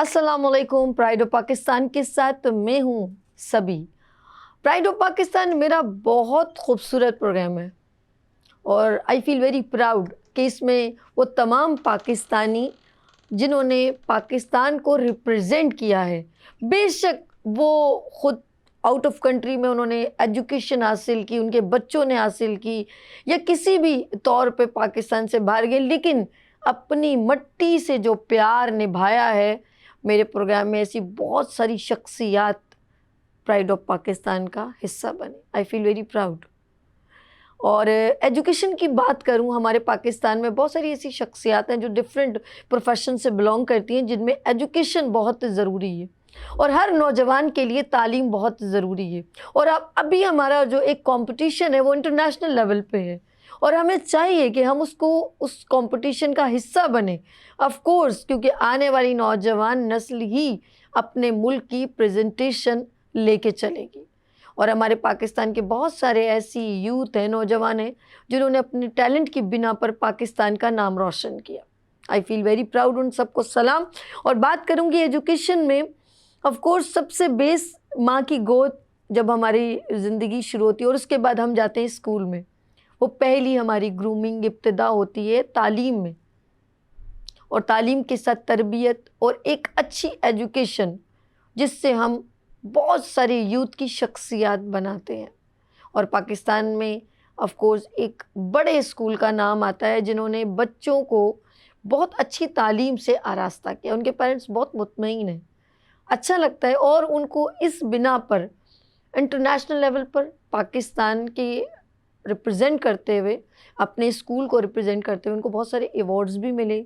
अस्सलामुअलैकुम। Pride of Pakistan के साथ मैं हूँ सभी। प्राइड ऑफ पाकिस्तान मेरा बहुत खूबसूरत प्रोग्राम है और आई फील वेरी प्राउड कि इसमें वो तमाम पाकिस्तानी जिन्होंने पाकिस्तान को रिप्रेजेंट किया है, बेशक वो ख़ुद आउट ऑफ कंट्री में उन्होंने एजुकेशन हासिल की, उनके बच्चों ने हासिल की, या किसी भी तौर पे पाकिस्तान से बाहर गए, लेकिन अपनी मट्टी से जो प्यार निभाया है। मेरे प्रोग्राम में ऐसी बहुत सारी शख्सियात प्राइड ऑफ पाकिस्तान का हिस्सा बने। I feel very proud. और एजुकेशन की बात करूं, हमारे पाकिस्तान में बहुत सारी ऐसी शख्सियात हैं जो डिफरेंट प्रोफेशन से बिलोंग करती हैं, जिनमें एजुकेशन बहुत ज़रूरी है और हर नौजवान के लिए तालीम बहुत ज़रूरी है। और अब अभी हमारा जो एक कंपटीशन है वो इंटरनेशनल लेवल पे है और हमें चाहिए कि हम उस कंपटीशन का हिस्सा बने, ऑफ कोर्स, क्योंकि आने वाली नौजवान नस्ल ही अपने मुल्क की प्रेजेंटेशन लेके चलेगी। और हमारे पाकिस्तान के बहुत सारे ऐसी यूथ हैं, नौजवान हैं, जिन्होंने अपने टैलेंट की बिना पर पाकिस्तान का नाम रोशन किया। आई फील वेरी प्राउड, उन सबको सलाम। और बात करूँगी एजुकेशन में, ऑफ कोर्स सबसे बेस माँ की गोद जब हमारी ज़िंदगी शुरू होती है और उसके बाद हम जाते हैं स्कूल में, वो पहली हमारी ग्रूमिंग इब्तिदा होती है तालीम में, और तालीम के साथ तरबियत और एक अच्छी एजुकेशन, जिससे हम बहुत सारे यूथ की शख्सियात बनाते हैं। और पाकिस्तान में ऑफ कोर्स एक बड़े स्कूल का नाम आता है जिन्होंने बच्चों को बहुत अच्छी तालीम से आरास्ता किया। उनके पेरेंट्स बहुत मुतमईन हैं, अच्छा लगता है, और उनको इस बिना पर इंटरनेशनल लेवल पर पाकिस्तान के रिप्रेजेंट करते हुए, अपने स्कूल को रिप्रेजेंट करते हुए उनको बहुत सारे अवार्ड्स भी मिले।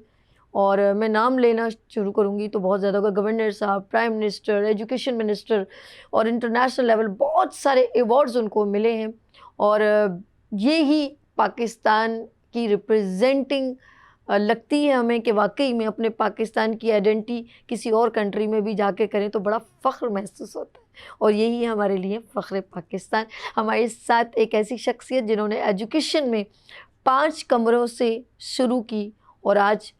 और मैं नाम लेना शुरू करूँगी तो बहुत ज़्यादा होगा। गवर्नर साहब, प्राइम मिनिस्टर, एजुकेशन मिनिस्टर, और इंटरनेशनल लेवल बहुत सारे अवार्ड्स उनको मिले हैं। और ये ही पाकिस्तान की रिप्रेजेंटिंग लगती है हमें कि वाकई में अपने पाकिस्तान की आइडेंटिटी किसी और कंट्री में भी जाके करें तो बड़ा फ़ख्र महसूस होता है। और यही हमारे लिए फ़ख्र पाकिस्तान। हमारे साथ एक ऐसी शख्सियत जिन्होंने एजुकेशन में 5 कमरों से शुरू की और आज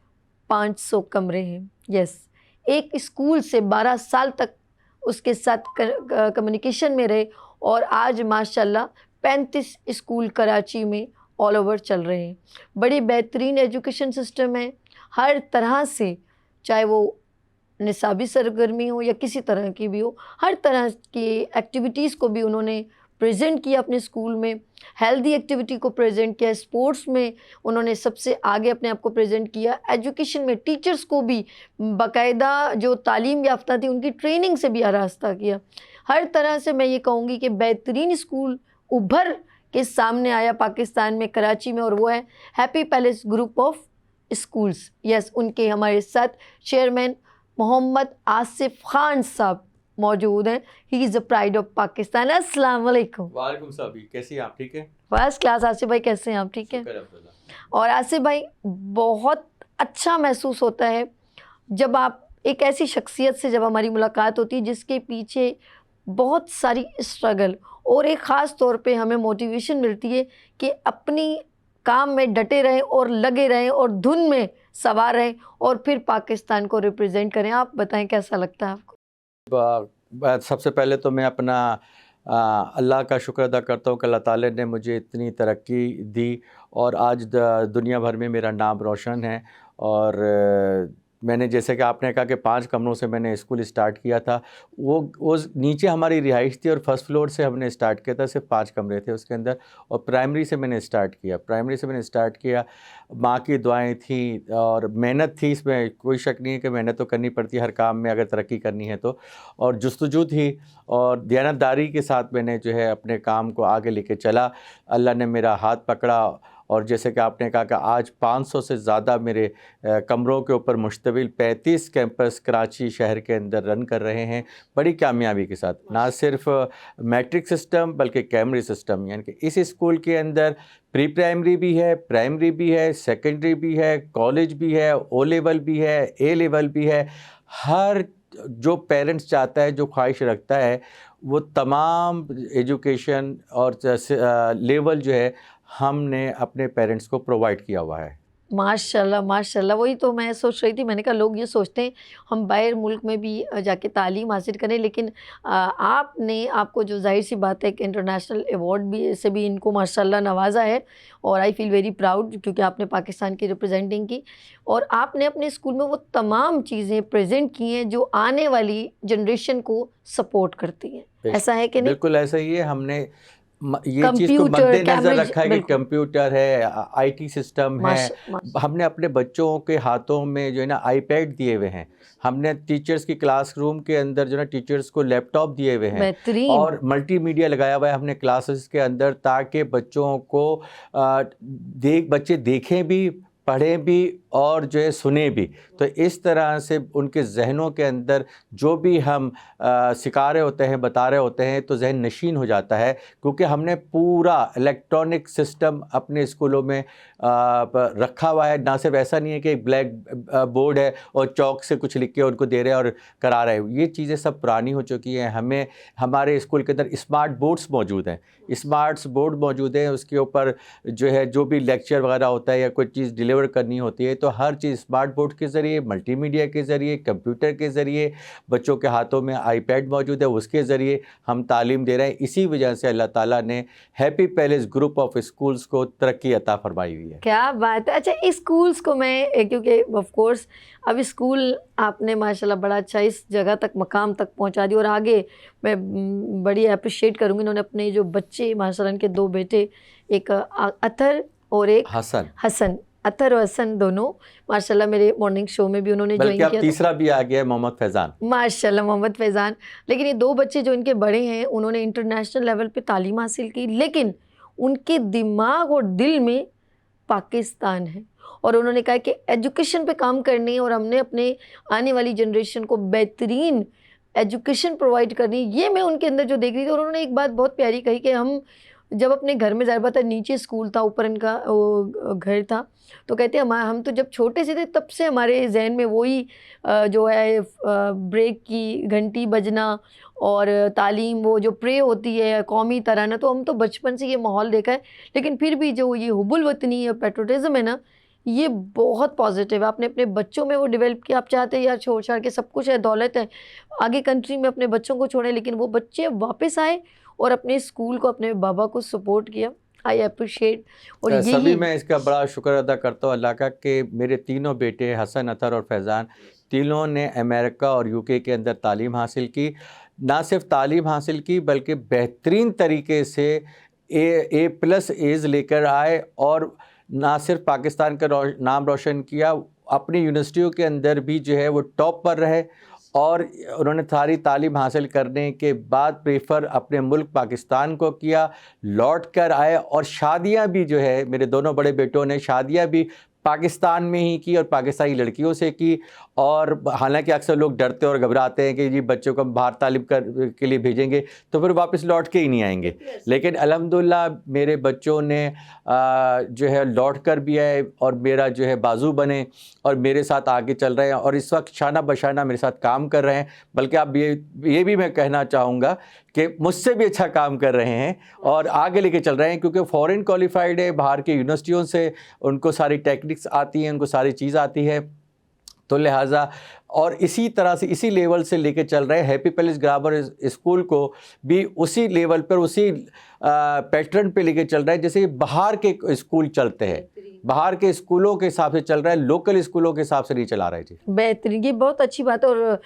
500 कमरे हैं। यस, एक स्कूल से 12 साल तक उसके साथ कम्युनिकेशन में रहे और आज माशाल्लाह 35 स्कूल कराची में ऑल ओवर चल रहे हैं। बड़ी बेहतरीन एजुकेशन सिस्टम है हर तरह से, चाहे वो निसाबी सरगर्मी हो या किसी तरह की भी हो, हर तरह की एक्टिविटीज़ को भी उन्होंने प्रेजेंट किया अपने स्कूल में। हेल्दी एक्टिविटी को प्रेजेंट किया, स्पोर्ट्स में उन्होंने सबसे आगे अपने आप को प्रेजेंट किया। एजुकेशन में टीचर्स को भी बाकायदा जो तालीम याफ्ता थी उनकी ट्रेनिंग से भी आरास्ता किया। हर तरह से मैं ये कहूँगी कि बेहतरीन स्कूल उभर के सामने आया पाकिस्तान में, कराची में, और वो है happy palace group of schools. Yes, उनके हमारे साथ चेयरमैन मोहम्मद आसिफ खान साहब मौजूद हैं। He is the pride of Pakistan. अस्सलाम वालेकुम। वालेकुम सलाम। कैसी हैं आप? ठीक है, फर्स्ट क्लास। आसिफ भाई कैसे हैं आप? ठीक है। और आसिफ भाई, बहुत अच्छा महसूस होता है जब आप एक ऐसी शख्सियत से जब हमारी मुलाकात होती है जिसके पीछे बहुत सारी स्ट्रगल और एक ख़ास तौर पे हमें मोटिवेशन मिलती है कि अपनी काम में डटे रहें और लगे रहें और धुन में सवार रहें और फिर पाकिस्तान को रिप्रेजेंट करें। आप बताएं कैसा लगता है आपको? सबसे पहले तो मैं अपना अल्लाह का शुक्र अदा करता हूँ कि अल्लाह ताला ने मुझे इतनी तरक्की दी और आज दुनिया भर में मेरा नाम रोशन है। और मैंने, जैसे कि आपने कहा कि 5 कमरों से मैंने स्कूल स्टार्ट किया था, वो नीचे हमारी रिहाइश थी और फर्स्ट फ्लोर से हमने स्टार्ट किया था, सिर्फ 5 कमरे थे उसके अंदर। और प्राइमरी से मैंने स्टार्ट किया। माँ की दुआएं थी और मेहनत थी, इसमें कोई शक नहीं है कि मेहनत तो करनी पड़ती है हर काम में अगर तरक्की करनी है तो, और जुस्तजू थी और दयानतदारी के साथ मैंने जो है अपने काम को आगे लेके चला। अल्लाह ने मेरा हाथ पकड़ा और जैसे कि आपने कहा कि आज 500 से ज़्यादा मेरे कमरों के ऊपर मुश्तमिल 35 कैंपस कराची शहर के अंदर रन कर रहे हैं बड़ी कामयाबी के साथ। ना सिर्फ मैट्रिक सिस्टम बल्कि कैमरी सिस्टम, यानी कि इस स्कूल के अंदर प्री प्राइमरी भी है, प्राइमरी भी है, सेकेंडरी भी है, कॉलेज भी है, ओ लेवल भी है, ए लेवल भी है। हर जो पेरेंट्स चाहता है, जो ख्वाहिश रखता है, वो तमाम एजुकेशन और लेवल जो है हमने अपने पेरेंट्स को प्रोवाइड किया हुआ है। माशाल्लाह माशाल्लाह, वही तो मैं सोच रही थी। मैंने कहा लोग ये सोचते हैं हम बाहर मुल्क में भी जाके तालीम हासिल करें, लेकिन आपको जो ज़ाहिर सी बात है कि इंटरनेशनल अवार्ड भी से भी इनको माशाल्लाह नवाजा है। और आई फील वेरी प्राउड क्योंकि आपने पाकिस्तान की रिप्रेजेंटिंग की और आपने अपने स्कूल में वो तमाम चीज़ें प्रेजेंट की हैं जो आने वाली जनरेशन को सपोर्ट करती हैं। ऐसा है कि नहीं? बिल्कुल ऐसा ही है। हमने ये चीज़ को कंप्यूटर, मद्देनज़र कैमरे, रखा है कि बिल्कुल। कंप्यूटर है, आईटी सिस्टम है। हमने अपने बच्चों के हाथों में जो है ना आईपैड दिए हुए हैं। हमने टीचर्स की क्लासरूम के अंदर जो है ना टीचर्स को लैपटॉप दिए हुए हैं बेहतरीन। और मल्टीमीडिया लगाया हुआ है हमने क्लासेस के अंदर, ताकि बच्चों को बच्चे देखें भी, पढ़ें भी और जो है सुने भी। तो इस तरह से उनके जहनों के अंदर जो भी हम सिखा रहे होते हैं, बता रहे होते हैं, तो जहन नशीन हो जाता है। क्योंकि हमने पूरा इलेक्ट्रॉनिक सिस्टम अपने स्कूलों में रखा हुआ है। ना सिर्फ ऐसा नहीं है कि एक ब्लैक बोर्ड है और चौक से कुछ लिख के उनको दे रहे हैं और करा रहे हैं। ये चीज़ें सब पुरानी हो चुकी हैं। हमें हमारे स्कूल के अंदर स्मार्ट बोर्ड्स मौजूद हैं, स्मार्ट बोर्ड मौजूद हैं। उसके ऊपर जो है जो भी लेक्चर वगैरह होता है या कोई चीज़ डिलीवर करनी होती है, तो हर चीज़ स्मार्ट बोर्ड के ज़रिए, मल्टीमीडिया के ज़रिए, कंप्यूटर के ज़रिए, बच्चों के हाथों में आईपैड मौजूद है, उसके ज़रिए हम तालीम दे रहे हैं। इसी वजह से अल्लाह ताला ने happy palace group of schools को तरक्की अता फरमाई हुई है। क्या बात है। अच्छा, इस स्कूल्स को मैं क्योंकि ऑफ कोर्स अब स्कूल आपने माशाल्लाह बड़ा अच्छा इस जगह तक, मकाम तक पहुंचा दिया और आगे मैं बड़ी अप्रिशिएट करूंगी। इन्होंने अपने जो बच्चे माशाल्लाह, इनके दो बेटे, एक अतर और एक हसन, अतर और हसन दोनों माशाल्लाह मेरे मॉर्निंग शो में भी उन्होंने ज्वाइन किया। तीसरा भी आ गया है, मोहम्मद फैज़ान, माशाल्लाह मोहम्मद फैज़ान। लेकिन ये दो बच्चे जो इनके बड़े हैं, उन्होंने इंटरनेशनल लेवल पे तालीम हासिल की, लेकिन उनके दिमाग और दिल में पाकिस्तान है और उन्होंने कहा कि एजुकेशन पे काम करनी है और हमने अपने आने वाली जनरेशन को बेहतरीन एजुकेशन प्रोवाइड करनी है। ये मैं उनके अंदर जो देख रही थी। और उन्होंने एक बात बहुत प्यारी कही कि हम जब अपने घर में, ज़ाहिर बात है नीचे स्कूल था, ऊपर इनका घर था, तो कहते हैं हम तो जब छोटे से थे तब से हमारे जहन में वही जो है ब्रेक की घंटी बजना और तालीम, वो जो प्रे होती है, कौमी तराना, तो हम तो बचपन से ये माहौल देखा है। लेकिन फिर भी जो ये हुब्बुल वतनी या पेट्रोटिज़म है ना, ये बहुत पॉजिटिव है। आपने अपने बच्चों में वो डेवलप किया। आप चाहते हैं यार छोड़ छाड़ के, सब कुछ है, दौलत है, आगे कंट्री में अपने बच्चों को छोड़ें, लेकिन वो बच्चे वापस आए और अपने स्कूल को, अपने बाबा को सपोर्ट किया। I appreciate. और सभी मैं इसका बड़ा शुक्र अदा करता हूँ अल्लाह का कि मेरे तीनों बेटे हसन, अतर और फैज़ान, तीनों ने अमेरिका और यूके के अंदर तालीम हासिल की। ना सिर्फ तालीम हासिल की बल्कि बेहतरीन तरीके से A+ एज़ लेकर आए और ना सिर्फ पाकिस्तान का नाम रोशन किया, अपनी यूनिवर्सिटियों के अंदर भी जो है वो टॉप पर रहे। और उन्होंने सारी तालीम हासिल करने के बाद प्रेफर अपने मुल्क पाकिस्तान को किया, लौट कर आए और शादियां भी जो है मेरे दोनों बड़े बेटों ने शादियां भी पाकिस्तान में ही की और पाकिस्तानी लड़कियों से की। और हालांकि अक्सर लोग डरते और घबराते हैं कि जी बच्चों को हम बाहर तालीम के लिए भेजेंगे तो फिर वापस लौट के ही नहीं आएंगे। लेकिन अल्हम्दुलिल्लाह मेरे बच्चों ने जो है लौट कर भी आए और मेरा जो है बाजू बने और मेरे साथ आगे चल रहे हैं और इस वक्त शाना बशाना मेरे साथ काम कर रहे हैं। बल्कि आप ये भी मैं कहना चाहूँगा कि मुझसे भी अच्छा काम कर रहे हैं और आगे लेके चल रहे हैं, क्योंकि फ़ॉरेन क्वालिफाइड है, बाहर के यूनिवर्सिटियों से उनको सारी टेक्निक्स आती हैं, उनको सारी चीज़ आती है। तो लिहाजा और इसी तरह से इसी लेवल से लेके चल रहे हैं। हैप्पी पैलेस ग्रामर स्कूल को भी उसी लेवल पर, उसी पैटर्न पे लेके चल रहा है जैसे बाहर के स्कूल चलते हैं। बाहर के स्कूलों के हिसाब से चल रहा है, लोकल स्कूलों के हिसाब से नहीं चला रहा है जी। बेहतरीन, ये बहुत अच्छी बात है। और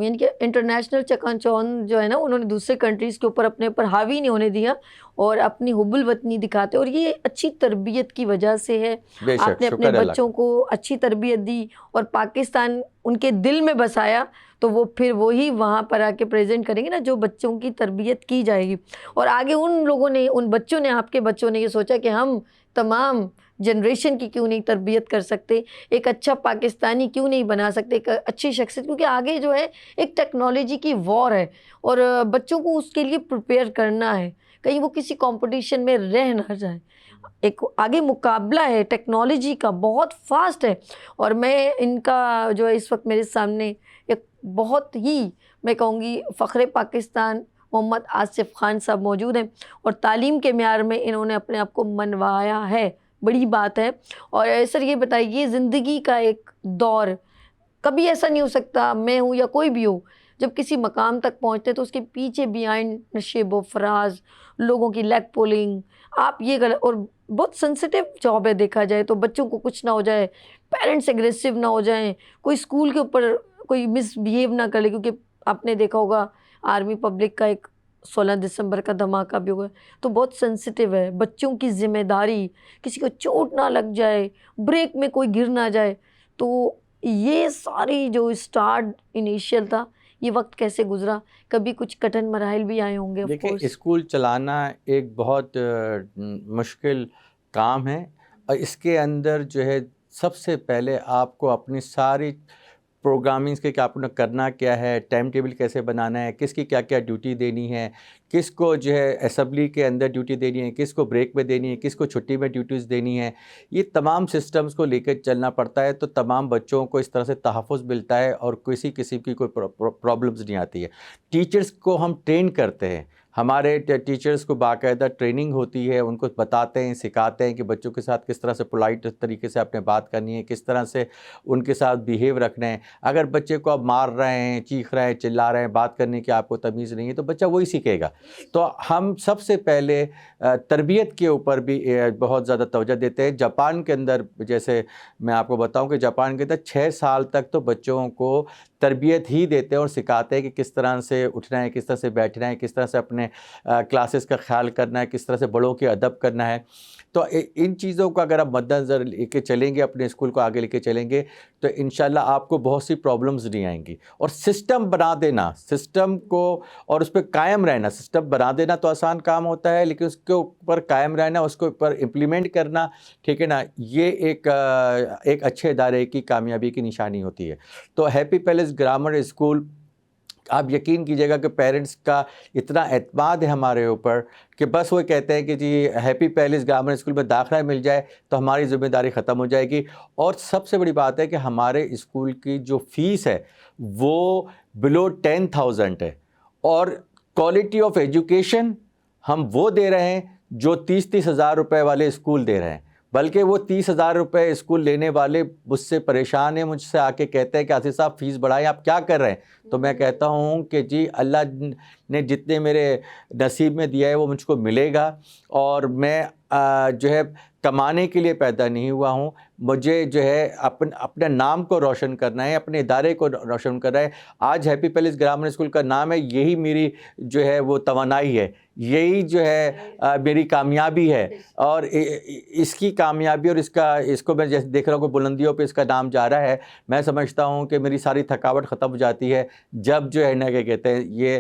यानी कि इंटरनेशनल चकाचौंध जो है ना, उन्होंने दूसरे कंट्रीज़ के ऊपर अपने ऊपर हावी नहीं होने दिया और अपनी हुब्बुल वतनी दिखाते। और ये अच्छी तरबियत की वजह से है। आपने अपने बच्चों को अच्छी तरबियत दी और पाकिस्तान उनके दिल में बसाया, तो वो फिर वही वहाँ पर आके प्रेजेंट करेंगे ना जो बच्चों की तरबियत की जाएगी। और आगे उन लोगों ने, उन बच्चों ने, आपके बच्चों ने ये सोचा कि हम तमाम जनरेशन की क्यों नहीं तरबियत कर सकते, एक अच्छा पाकिस्तानी क्यों नहीं बना सकते, एक अच्छी शख्सियत। क्योंकि आगे जो है एक टेक्नोलॉजी की वॉर है और बच्चों को उसके लिए प्रिपेयर करना है, कहीं वो किसी कंपटीशन में रह ना जाए। एक आगे मुकाबला है टेक्नोलॉजी का, बहुत फास्ट है। और मैं इनका जो है इस वक्त मेरे सामने एक बहुत ही, मैं कहूँगी, फ़ख्रे पाकिस्तान मोहम्मद आसिफ खान साहब मौजूद हैं और तालीम के म्यार में इन्होंने अपने आप को मनवाया है। बड़ी बात है। और सर ये बताइए, ज़िंदगी का एक दौर, कभी ऐसा नहीं हो सकता, मैं हूँ या कोई भी हो, जब किसी मकाम तक पहुँचते हैं तो उसके पीछे बिहाइंड नशेब व फराज, लोगों की लेग पुलिंग, आप ये गलत, और बहुत सेंसिटिव जॉब है देखा जाए तो, बच्चों को कुछ ना हो जाए, पेरेंट्स एग्रेसिव ना हो जाएं, कोई स्कूल के ऊपर कोई मिसबिहेव ना कर ले, क्योंकि आपने देखा होगा आर्मी पब्लिक का एक 16 दिसंबर का धमाका भी हुआ है, तो बहुत सेंसिटिव है, बच्चों की जिम्मेदारी, किसी को चोट ना लग जाए, ब्रेक में कोई गिर ना जाए। तो ये सारी जो स्टार्ट इनिशियल था, ये वक्त कैसे गुजरा, कभी कुछ कठिन मराहल भी आए होंगे ऑफ देखिए, कोर्स। स्कूल चलाना एक बहुत मुश्किल काम है, और इसके अंदर जो है सबसे पहले आपको अपनी सारी प्रोग्रामिंग्स के क्या आपने करना क्या है, टाइम टेबल कैसे बनाना है, किसकी क्या क्या ड्यूटी देनी है, किसको जो है असेंबली के अंदर ड्यूटी देनी है, किसको ब्रेक में देनी है, किसको छुट्टी में ड्यूटीज़ देनी है, ये तमाम सिस्टम्स को लेकर चलना पड़ता है। तो तमाम बच्चों को इस तरह से तहफ़्फ़ुज़ मिलता है और किसी किसी की कोई प्रॉब्लम्स नहीं आती है। टीचर्स को हम ट्रेन करते हैं, हमारे टीचर्स को बाकायदा ट्रेनिंग होती है, उनको बताते हैं, सिखाते हैं कि बच्चों के साथ किस तरह से पोलाइट तरीके से आपने बात करनी है, किस तरह से उनके साथ बिहेव रखना है। अगर बच्चे को आप मार रहे हैं, चीख रहे हैं, चिल्ला रहे हैं, बात करने की आपको तमीज़ नहीं है, तो बच्चा वही सीखेगा। तो हम सबसे पहले तरबियत के ऊपर भी बहुत ज़्यादा तवज्जो देते हैं। जापान के अंदर, जैसे मैं आपको बताऊं कि जापान के अंदर 6 साल तक तो बच्चों को तरबियत ही देते हैं और सिखाते हैं कि किस तरह से उठना है, किस तरह से बैठना है, किस तरह से अपने क्लासेस का ख्याल करना है, किस तरह से बड़ों के अदब करना है। तो इन चीज़ों को अगर आप मद्देनज़र लेके चलेंगे, अपने स्कूल को आगे लेके चलेंगे, तो इंशाल्लाह आपको बहुत सी प्रॉब्लम्स नहीं आएंगी। और सिस्टम बना देना, सिस्टम को और उस पर कायम रहना, सिस्टम बना देना तो आसान काम होता है, लेकिन उसके ऊपर कायम रहना, उसके ऊपर इम्प्लीमेंट करना, ठीक है ना, ये एक अच्छे इदारे की कामयाबी की निशानी होती है। तो हैप्पी पैलेस ग्रामर स्कूल, आप यकीन कीजिएगा कि पेरेंट्स का इतना एतमाद है हमारे ऊपर कि बस वो कहते हैं कि जी हैप्पी पैलेस ग्रामर स्कूल में दाखिला मिल जाए तो हमारी ज़िम्मेदारी ख़त्म हो जाएगी। और सबसे बड़ी बात है कि हमारे स्कूल की जो फ़ीस है वो बिलो 10,000 है, और क्वालिटी ऑफ एजुकेशन हम वो दे रहे हैं जो 30-30 हज़ार रुपये वाले स्कूल दे रहे हैं। बल्कि वो 30,000 रुपये स्कूल लेने वाले मुझसे परेशान हैं, मुझसे आके कहते हैं कि आसिफ साहब फ़ीस बढ़ाएं, आप क्या कर रहे हैं? तो मैं कहता हूँ कि जी अल्लाह ने जितने मेरे नसीब में दिया है वो मुझको मिलेगा, और मैं जो है कमाने के लिए पैदा नहीं हुआ हूँ। मुझे जो है अपने नाम को रोशन करना है, अपने इदारे को रोशन करना है। आज हैप्पी पैलेस ग्रामर स्कूल का नाम है, यही मेरी जो है वो तवानाई है, यही जो है मेरी कामयाबी है। और इसकी कामयाबी और इसको मैं जैसे देख रहा हूँ कि बुलंदियों पे इसका नाम जा रहा है, मैं समझता हूँ कि मेरी सारी थकावट ख़त्म हो जाती है जब जो है ना क्या कहते हैं ये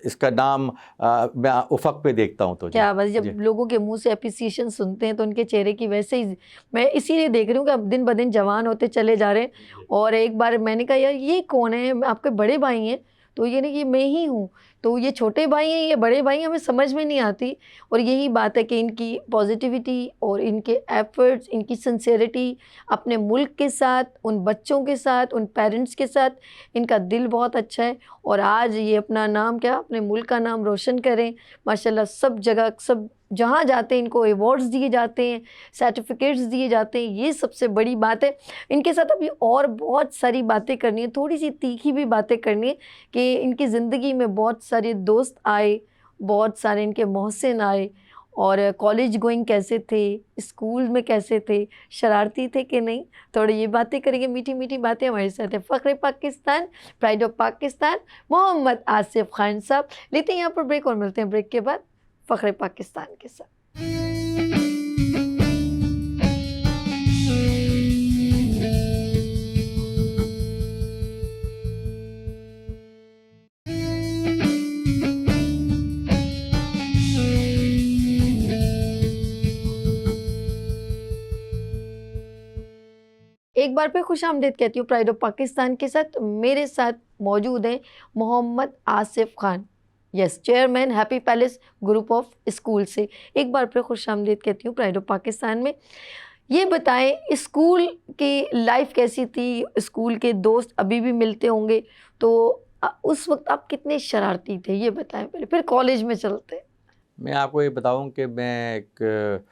इसका नाम मैं उफ़क़ पे देखता हूँ। तो क्या बात, जब लोगों के मुंह से एप्रिसिएशन सुनते हैं तो उनके चेहरे की वैसे ही, मैं इसीलिए देख रही हूँ कि अब दिन ब दिन जवान होते चले जा रहे हैं। और एक बार मैंने कहा यार ये कौन है, आपके बड़े भाई हैं? तो ये नहीं, ये मैं ही हूँ। तो ये छोटे भाई हैं, ये बड़े भाई हैं, हमें समझ में नहीं आती। और यही बात है कि इनकी पॉजिटिविटी और इनके एफर्ट्स, इनकी सिंसेरिटी अपने मुल्क के साथ, उन बच्चों के साथ, उन पेरेंट्स के साथ, इनका दिल बहुत अच्छा है। और आज ये अपना नाम क्या, अपने मुल्क का नाम रोशन करें माशाल्लाह। सब जगह, सब जहाँ जाते हैं इनको अवार्ड्स दिए जाते हैं, सर्टिफिकेट्स दिए जाते हैं, ये सबसे बड़ी बात है। इनके साथ अभी और बहुत सारी बातें करनी है, थोड़ी सी तीखी भी बातें करनी है कि इनकी ज़िंदगी में बहुत सारे दोस्त आए, बहुत सारे इनके मोहसिन आए, और कॉलेज गोइंग कैसे थे, स्कूल में कैसे थे, शरारती थे कि नहीं, थोड़ी ये बातें करेंगे, मीठी मीठी बातें। हमारे साथ है फ़ख्र पाकिस्तान, प्राइड ऑफ पाकिस्तान, मोहम्मद आसिफ खान साहब। लेते हैं यहाँ पर ब्रेक और मिलते हैं ब्रेक के बाद फ़ख्र पाकिस्तान के साथ। एक बार फिर खुश आमदीद कहती हूँ प्राइड ऑफ पाकिस्तान के साथ। मेरे साथ मौजूद हैं Mohammad Asif Khan, yes, chairman Happy palace group of school से। एक बार फिर खुश आमदीद कहती हूँ प्राइड ऑफ पाकिस्तान में। ये बताएं स्कूल की लाइफ कैसी थी, स्कूल के दोस्त अभी भी मिलते होंगे, तो उस वक्त आप कितने शरारती थे ये बताएं पहले, फिर कॉलेज में चलते हैं। मैं आपको ये बताऊं कि मैं एक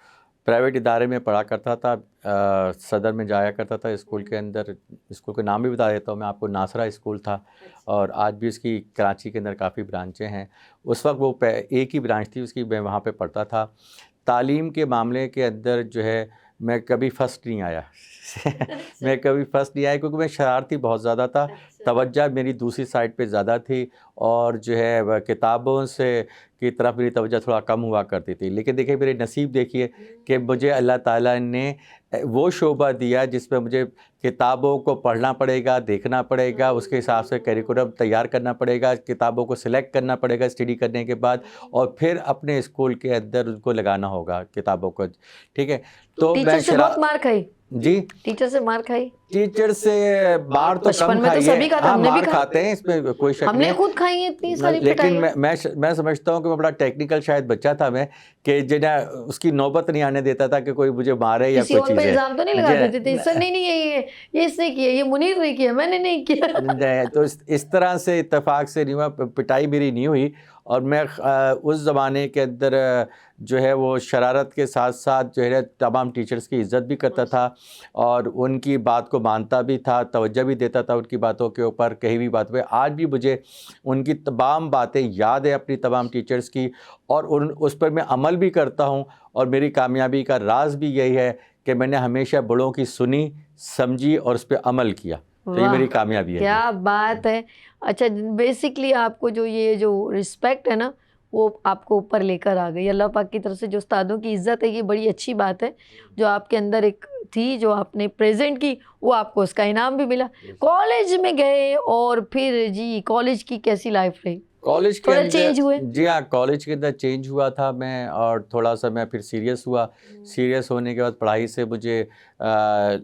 प्राइवेट इदारे में पढ़ा करता था। सदर में जाया करता था स्कूल के अंदर। स्कूल का नाम भी बता देता हूँ मैं आपको, नासरा स्कूल था। और आज भी उसकी कराची के अंदर काफ़ी ब्रांचें हैं। उस वक्त वो एक ही ब्रांच थी उसकी, मैं वहाँ पे पढ़ता था। तालीम के मामले के अंदर जो है मैं कभी फर्स्ट नहीं आया मैं कभी फर्स्ट नहीं आया क्योंकि मैं शरारती बहुत ज़्यादा था। तवज्जो मेरी दूसरी साइड पे ज़्यादा थी और जो है वह किताबों से की तरफ मेरी तवज्जो थोड़ा कम हुआ करती थी। लेकिन देखिए मेरे नसीब देखिए कि मुझे अल्लाह ताला ने वो शोबा दिया जिसमें मुझे किताबों को पढ़ना पड़ेगा, देखना पड़ेगा, उसके हिसाब से करिकुलम तैयार करना पड़ेगा, किताबों को सिलेक्ट करना पड़ेगा स्टडी करने के बाद, और फिर अपने स्कूल के अंदर उनको लगाना होगा किताबों को। ठीक है, तो टीचर से बहुत मार खाई जी, टीचर से मार खाई। टीचर से मार तो बचपन कम में तो खाई सभी है, का था, हाँ हमने भी मार खाई। खाते हैं, इसमें कोई शक नहीं हमने है। खुद खाई है इतनी सारी लेकिन पिटाई। मैं समझता हूँ कि मैं बड़ा टेक्निकल शायद बच्चा था मैं, कि जिन्हें उसकी नौबत नहीं आने देता था कि कोई मुझे मारे या किसी कोई और पे चीज़ है। इल्जाम तो नहीं लगा देते थे, सर नहीं नहीं ये इसने किया, ये मुनीर ने किया, मैंने नहीं किया। तो इस तरह से इत्तेफाक से नहीं हुआ, पिटाई मेरी नहीं हुई। और मैं उस ज़माने के अंदर जो है वो शरारत के साथ साथ जो है तमाम टीचर्स की इज़्ज़त भी करता था और उनकी बात को मानता भी था, तवज्जो भी देता था उनकी बातों के ऊपर, कहीं भी बात पे। आज भी मुझे उनकी तमाम बातें याद है, अपनी तमाम टीचर्स की, और उस पर मैं अमल भी करता हूँ। और मेरी कामयाबी का राज भी यही है कि मैंने हमेशा बड़ों की सुनी, समझी और उस पर अमल किया। तो ये मेरी कामयाबी है। क्या बात है। अच्छा, बेसिकली आपको जो रिस्पेक्ट है ना, वो आपको ऊपर लेकर आ गई अल्लाह पाक की तरफ से। जो उस्तादों की इज़्ज़त है, ये बड़ी अच्छी बात है। जो आपके अंदर एक थी, जो आपने प्रेजेंट की, वो आपको उसका इनाम भी मिला। कॉलेज में गए और फिर जी कॉलेज की कैसी लाइफ रही? कॉलेज के थोड़ा अंदर चेंज हुए? जी हाँ, कॉलेज के अंदर चेंज हुआ था मैं, और थोड़ा सा मैं फिर सीरियस हुआ। सीरियस होने के बाद पढ़ाई से मुझे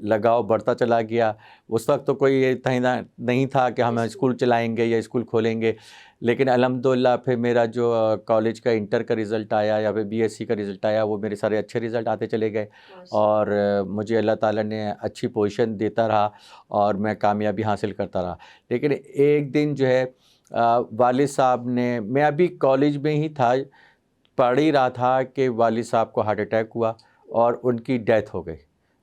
लगाव बढ़ता चला गया। उस वक्त तो कोई ये नहीं था कि हम स्कूल चलाएंगे या स्कूल खोलेंगे। लेकिन अल्हम्दुलिल्लाह फिर मेरा जो कॉलेज का इंटर का रिज़ल्ट आया या फिर बीएससी का रिज़ल्ट आया, वो मेरे सारे अच्छे रिज़ल्ट आते चले गए और मुझे अल्लाह ताला ने अच्छी पोजीशन देता रहा और मैं कामयाबी हासिल करता रहा। लेकिन एक दिन जो है वालिद साहब ने, मैं अभी कॉलेज में ही था, पढ़ ही रहा था कि वालिद साहब को हार्ट अटैक हुआ और उनकी डेथ हो गई।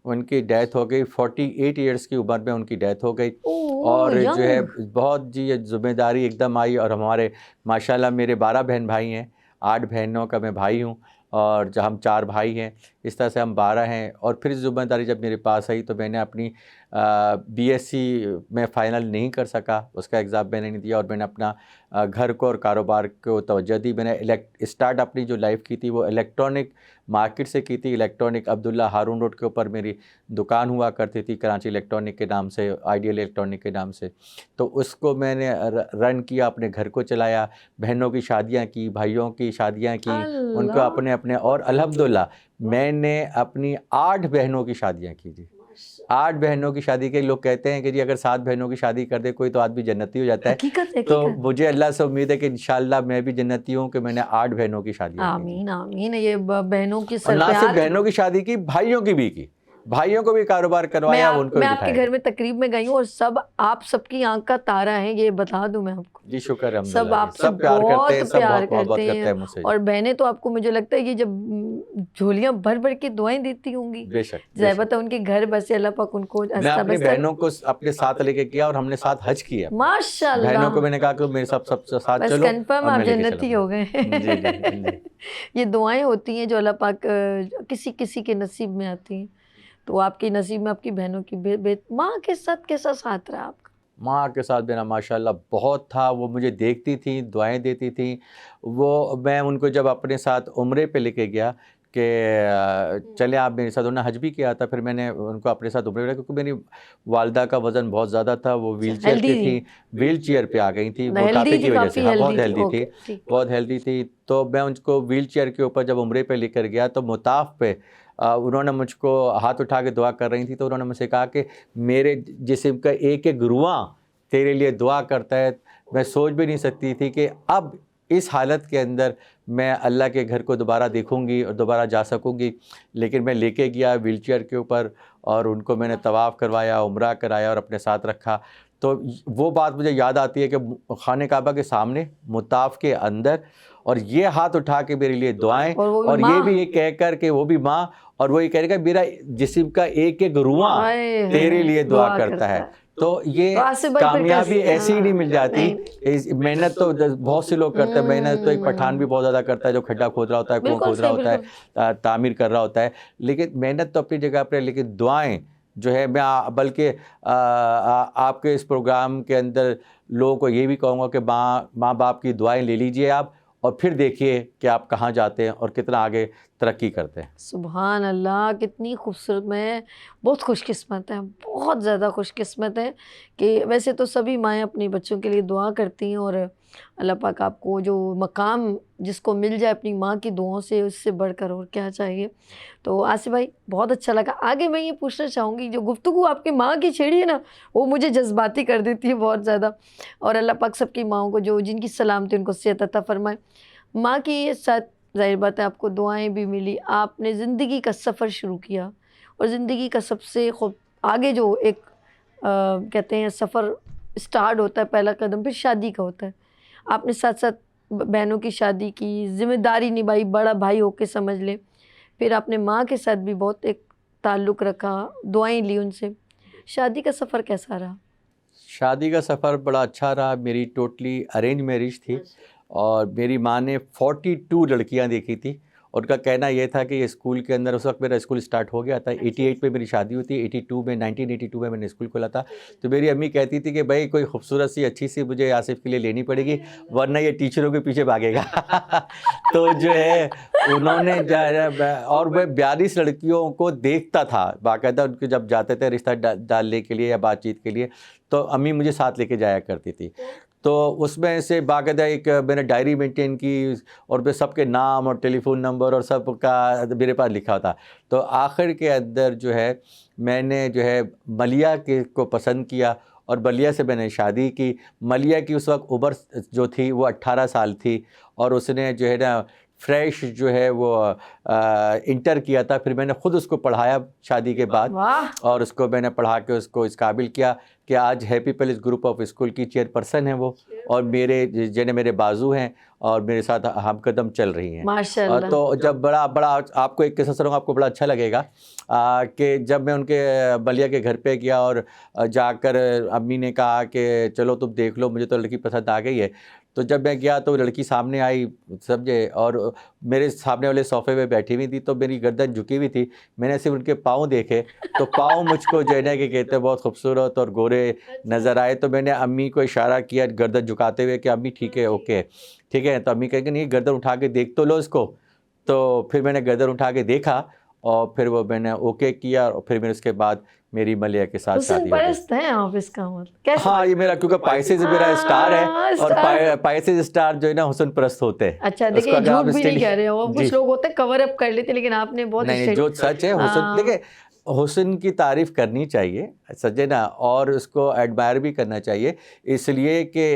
48 ईयर्स की उम्र में उनकी डेथ हो गई। और जो है बहुत जी ज़िम्मेदारी एकदम आई। और हमारे माशाल्लाह मेरे 12 बहन भाई हैं, 8 बहनों का मैं भाई हूँ और जब हम 4 भाई हैं, इस तरह से हम 12 हैं। और फिर ज़िम्मेदारी जब मेरे पास आई तो मैंने अपनी बीएससी में फ़ाइनल नहीं कर सका, उसका एग्ज़ाम मैंने नहीं दिया और मैंने अपना घर को और कारोबार को तवज्जो दी। मैंने स्टार्ट अपनी जो लाइफ की थी वो इलेक्ट्रॉनिक मार्केट से की थी। इलेक्ट्रॉनिक अब्दुल्ला हारून रोड के ऊपर मेरी दुकान हुआ करती थी, कराची इलेक्ट्रॉनिक के नाम से, आइडियल इलेक्ट्रॉनिक के नाम से। तो उसको मैंने रन किया, अपने घर को चलाया, बहनों की शादियां की, भाइयों की शादियां की, उनको अपने अपने, और अल्हम्दुलिल्लाह मैंने अपनी 8 बहनों की शादियाँ की जी। 8 बहनों की शादी के लोग कहते हैं कि जी अगर 7 बहनों की शादी कर दे कोई तो आदमी जन्नती हो जाता है। तो मुझे अल्लाह से उम्मीद है कि इंशाअल्लाह मैं भी जन्नती हूँ कि मैंने 8 बहनों की शादी की। आमीन आमीन। ये बहनों की और सर ना पे सिर्फ हाथ। बहनों की शादी की, भाइयों की भी की, भाइयों को भी कारोबार करवाया, उनको भी मैं आपके बिठाया। घर में तकरीब में गई हूँ और सब आप सबकी आंख का तारा है, ये बता दूं मैं आपको। जी शुक्र है, सब आपसे सब प्यार करते हैं, बहुत सब प्यार बहुत मोहब्बत करते करते हैं हैं। मुझसे। और बहनें तो आपको मुझे लगता है कि जब झोलियां भर भर के दुआएं देती होंगी। बेशक ज़हमत है उनके घर बसे, अल्लाह पाक उनको मैं अपनी बहनों को अपने साथ लेके किया और हमने साथ हज किया। माशाल्लाह। बहनों को मैंने कहा कि मेरे सब साथ बस चलो, कंफर्म और आप मैं लेके जन्नती चला। हो गए। जी जी जी। ये दुआएं होती हैं जो अल्लाह पाक किसी किसी के नसीब में आती हैं। तो आपके नसीब में आपकी बहनों की माँ के साथ कैसा साथ रहा आपका? माँ के साथ मेरा माशाल्लाह बहुत था। वो मुझे देखती थी, दुआएं देती थी। वो मैं उनको जब अपने साथ उम्रे पे लेके गया कि चले आप मेरे साथ, उन्होंने हज भी किया था, फिर मैंने उनको अपने साथ उम्रे पे, क्योंकि मेरी वालदा का वज़न बहुत ज़्यादा था, वो व्हीलचेयर पे थी, व्हीलचेयर पे आ गई थी मोटापे की वजह से। हाँ, बहुत हेल्दी थी, बहुत हेल्दी थी। तो मैं उनको व्हीलचेयर के ऊपर जब उम्रे पे लेकर गया तो मुताफ पे उन्होंने मुझको हाथ उठा के दुआ कर रही थी। तो उन्होंने मुझसे कहा कि मेरे जिस्म का एक एक रुआं तेरे लिए दुआ करता है। मैं सोच भी नहीं सकती थी कि अब इस हालत के अंदर मैं अल्लाह के घर को दोबारा देखूंगी और दोबारा जा सकूंगी। लेकिन मैं लेके गया व्हीलचेयर के ऊपर और उनको मैंने तवाफ़ करवाया, उम्रा कराया और अपने साथ रखा। तो वो बात मुझे याद आती है कि खाने काबा के सामने मुताफ के अंदर, और ये हाथ उठा के मेरे लिए दुआएं, और ये भी ये कह कर के वो भी माँ, और वो ये कह रहा मेरा जिस्म का एक एक रुआं तेरे लिए दुआ करता है। तो ये कामयाबी ऐसे ही नहीं मिल जाती। मेहनत तो बहुत से लोग करते हैं, मेहनत तो एक पठान भी बहुत ज़्यादा करता है जो खड्डा खोद रहा होता है, कुआं खोद रहा होता है, तामीर कर रहा होता है, लेकिन मेहनत तो अपनी जगह पर है, लेकिन दुआएं जो है, मैं बल्कि आपके इस प्रोग्राम के अंदर लोगों को ये भी कहूँगा कि माँ बाप की दुआएं ले लीजिए आप, और फिर देखिए कि आप कहाँ जाते हैं और कितना आगे तरक्की करते हैं। सुभान अल्लाह, कितनी खूबसूरत। मैं बहुत खुशकिस्मत हैं, बहुत ज़्यादा खुशकिस्मत हैं कि वैसे तो सभी माएँ अपने बच्चों के लिए दुआ करती हैं, और अल्लाह पाक आपको जो मकाम जिसको मिल जाए अपनी माँ की दुआओं से, उससे बढ़कर और क्या चाहिए। तो आसिफ भाई बहुत अच्छा लगा। आगे मैं ये पूछना चाहूँगी, जो गुफ्तगू आपकी माँ की छेड़ी है ना, वो मुझे जज्बाती कर देती है बहुत ज़्यादा, और अल्लाह पाक सबकी माँओं को जो जिनकी सलामती उनको सेहत अता फरमाए। माँ की साथ ज़ाहिर बात है आपको दुआएं भी मिली, आपने ज़िंदगी का सफ़र शुरू किया, और ज़िंदगी का सबसे खूब आगे जो एक कहते हैं सफ़र स्टार्ट होता है, पहला कदम फिर शादी का होता है। आपने साथ साथ बहनों की शादी की, ज़िम्मेदारी निभाई, बड़ा भाई होके समझ ले, फिर आपने माँ के साथ भी बहुत एक ताल्लुक़ रखा, दुआएं ली उनसे। शादी का सफ़र कैसा रहा? शादी का सफ़र बड़ा अच्छा रहा। मेरी टोटली अरेंज मैरिज थी, और मेरी माँ ने 42 लड़कियां देखी थी। उनका कहना यह था कि ये स्कूल के अंदर, उस वक्त मेरा स्कूल स्टार्ट हो गया था, 88 में मेरी शादी हुई थी, 1982 में मैंने स्कूल खोला था। तो मेरी अम्मी कहती थी कि भाई कोई खूबसूरत सी अच्छी सी मुझे आसिफ के लिए लेनी पड़ेगी, वरना ये टीचरों के पीछे भागेगा। तो जो है उन्होंने, और मैं 42 लड़कियों को देखता था बाकायदा, उनके जब जाते थे रिश्ता डालने के लिए या बातचीत के लिए, तो अम्मी मुझे साथ लेके जाया करती थी। तो उसमें से बाकायदा एक मैंने डायरी मेंटेन की, और मैं सबके नाम और टेलीफोन नंबर और सब का मेरे पास लिखा था। तो आखिर के अंदर जो है मैंने जो है मलिया के को पसंद किया, और मलिया से मैंने शादी की। मलिया की उस वक्त उम्र जो थी वो 18 साल थी, और उसने जो है ना फ्रेश जो है वो इंटर किया था। फिर मैंने ख़ुद उसको पढ़ाया शादी के बाद, और उसको मैंने पढ़ा के उसको इस काबिल किया कि आज happy palace group of school की चेयरपर्सन है वो, और मेरे जने मेरे बाजू हैं, और मेरे साथ हम कदम चल रही हैं माशाअल्लाह। तो जब बड़ा आपको एक किस्सा सुनाऊंगा, आपको बड़ा अच्छा लगेगा कि जब मैं उनके बलिया के घर पे गया, और जाकर अम्मी ने कहा कि चलो तुम देख लो, मुझे तो लड़की पसंद आ गई है। तो जब मैं गया तो लड़की सामने आई, समझे, और मेरे सामने वाले सोफ़े पे बैठी हुई थी, तो मेरी गर्दन झुकी हुई थी। मैंने सिर्फ उनके पाँव देखे, तो पाँव मुझको जो है ना कि कहते हैं बहुत खूबसूरत और गोरे नज़र आए। तो मैंने अम्मी को इशारा किया गर्दन झुकाते हुए कि अम्मी ठीक है, ओके ठीक है। तो अम्मी कहेंगे नहीं, गर्दन उठा के देख तो लो इसको। तो फिर मैंने गर्दन उठा के देखा, और फिर वो मैंने ओके किया, और फिर मैंने उसके बाद मेरी मलिया के साथ शादी हो गई। हैं आप इसका मतलब? हाँ, ये मेरा क्योंकि पाइसेस मेरा स्टार है, और पाइसेस स्टार जो है ना हुस्न परस्त होते हैं। अच्छा, देखिए झूठ भी नहीं कह रहे हो, कुछ लोग होते हैं कवर अप कर लेते, लेकिन आपने बहुत नहीं, जो सच है हुस्न, देखिए हुस्न की तारीफ़ करनी चाहिए सच्चे ना, और उसको एडमायर भी करना चाहिए, इसलिए कि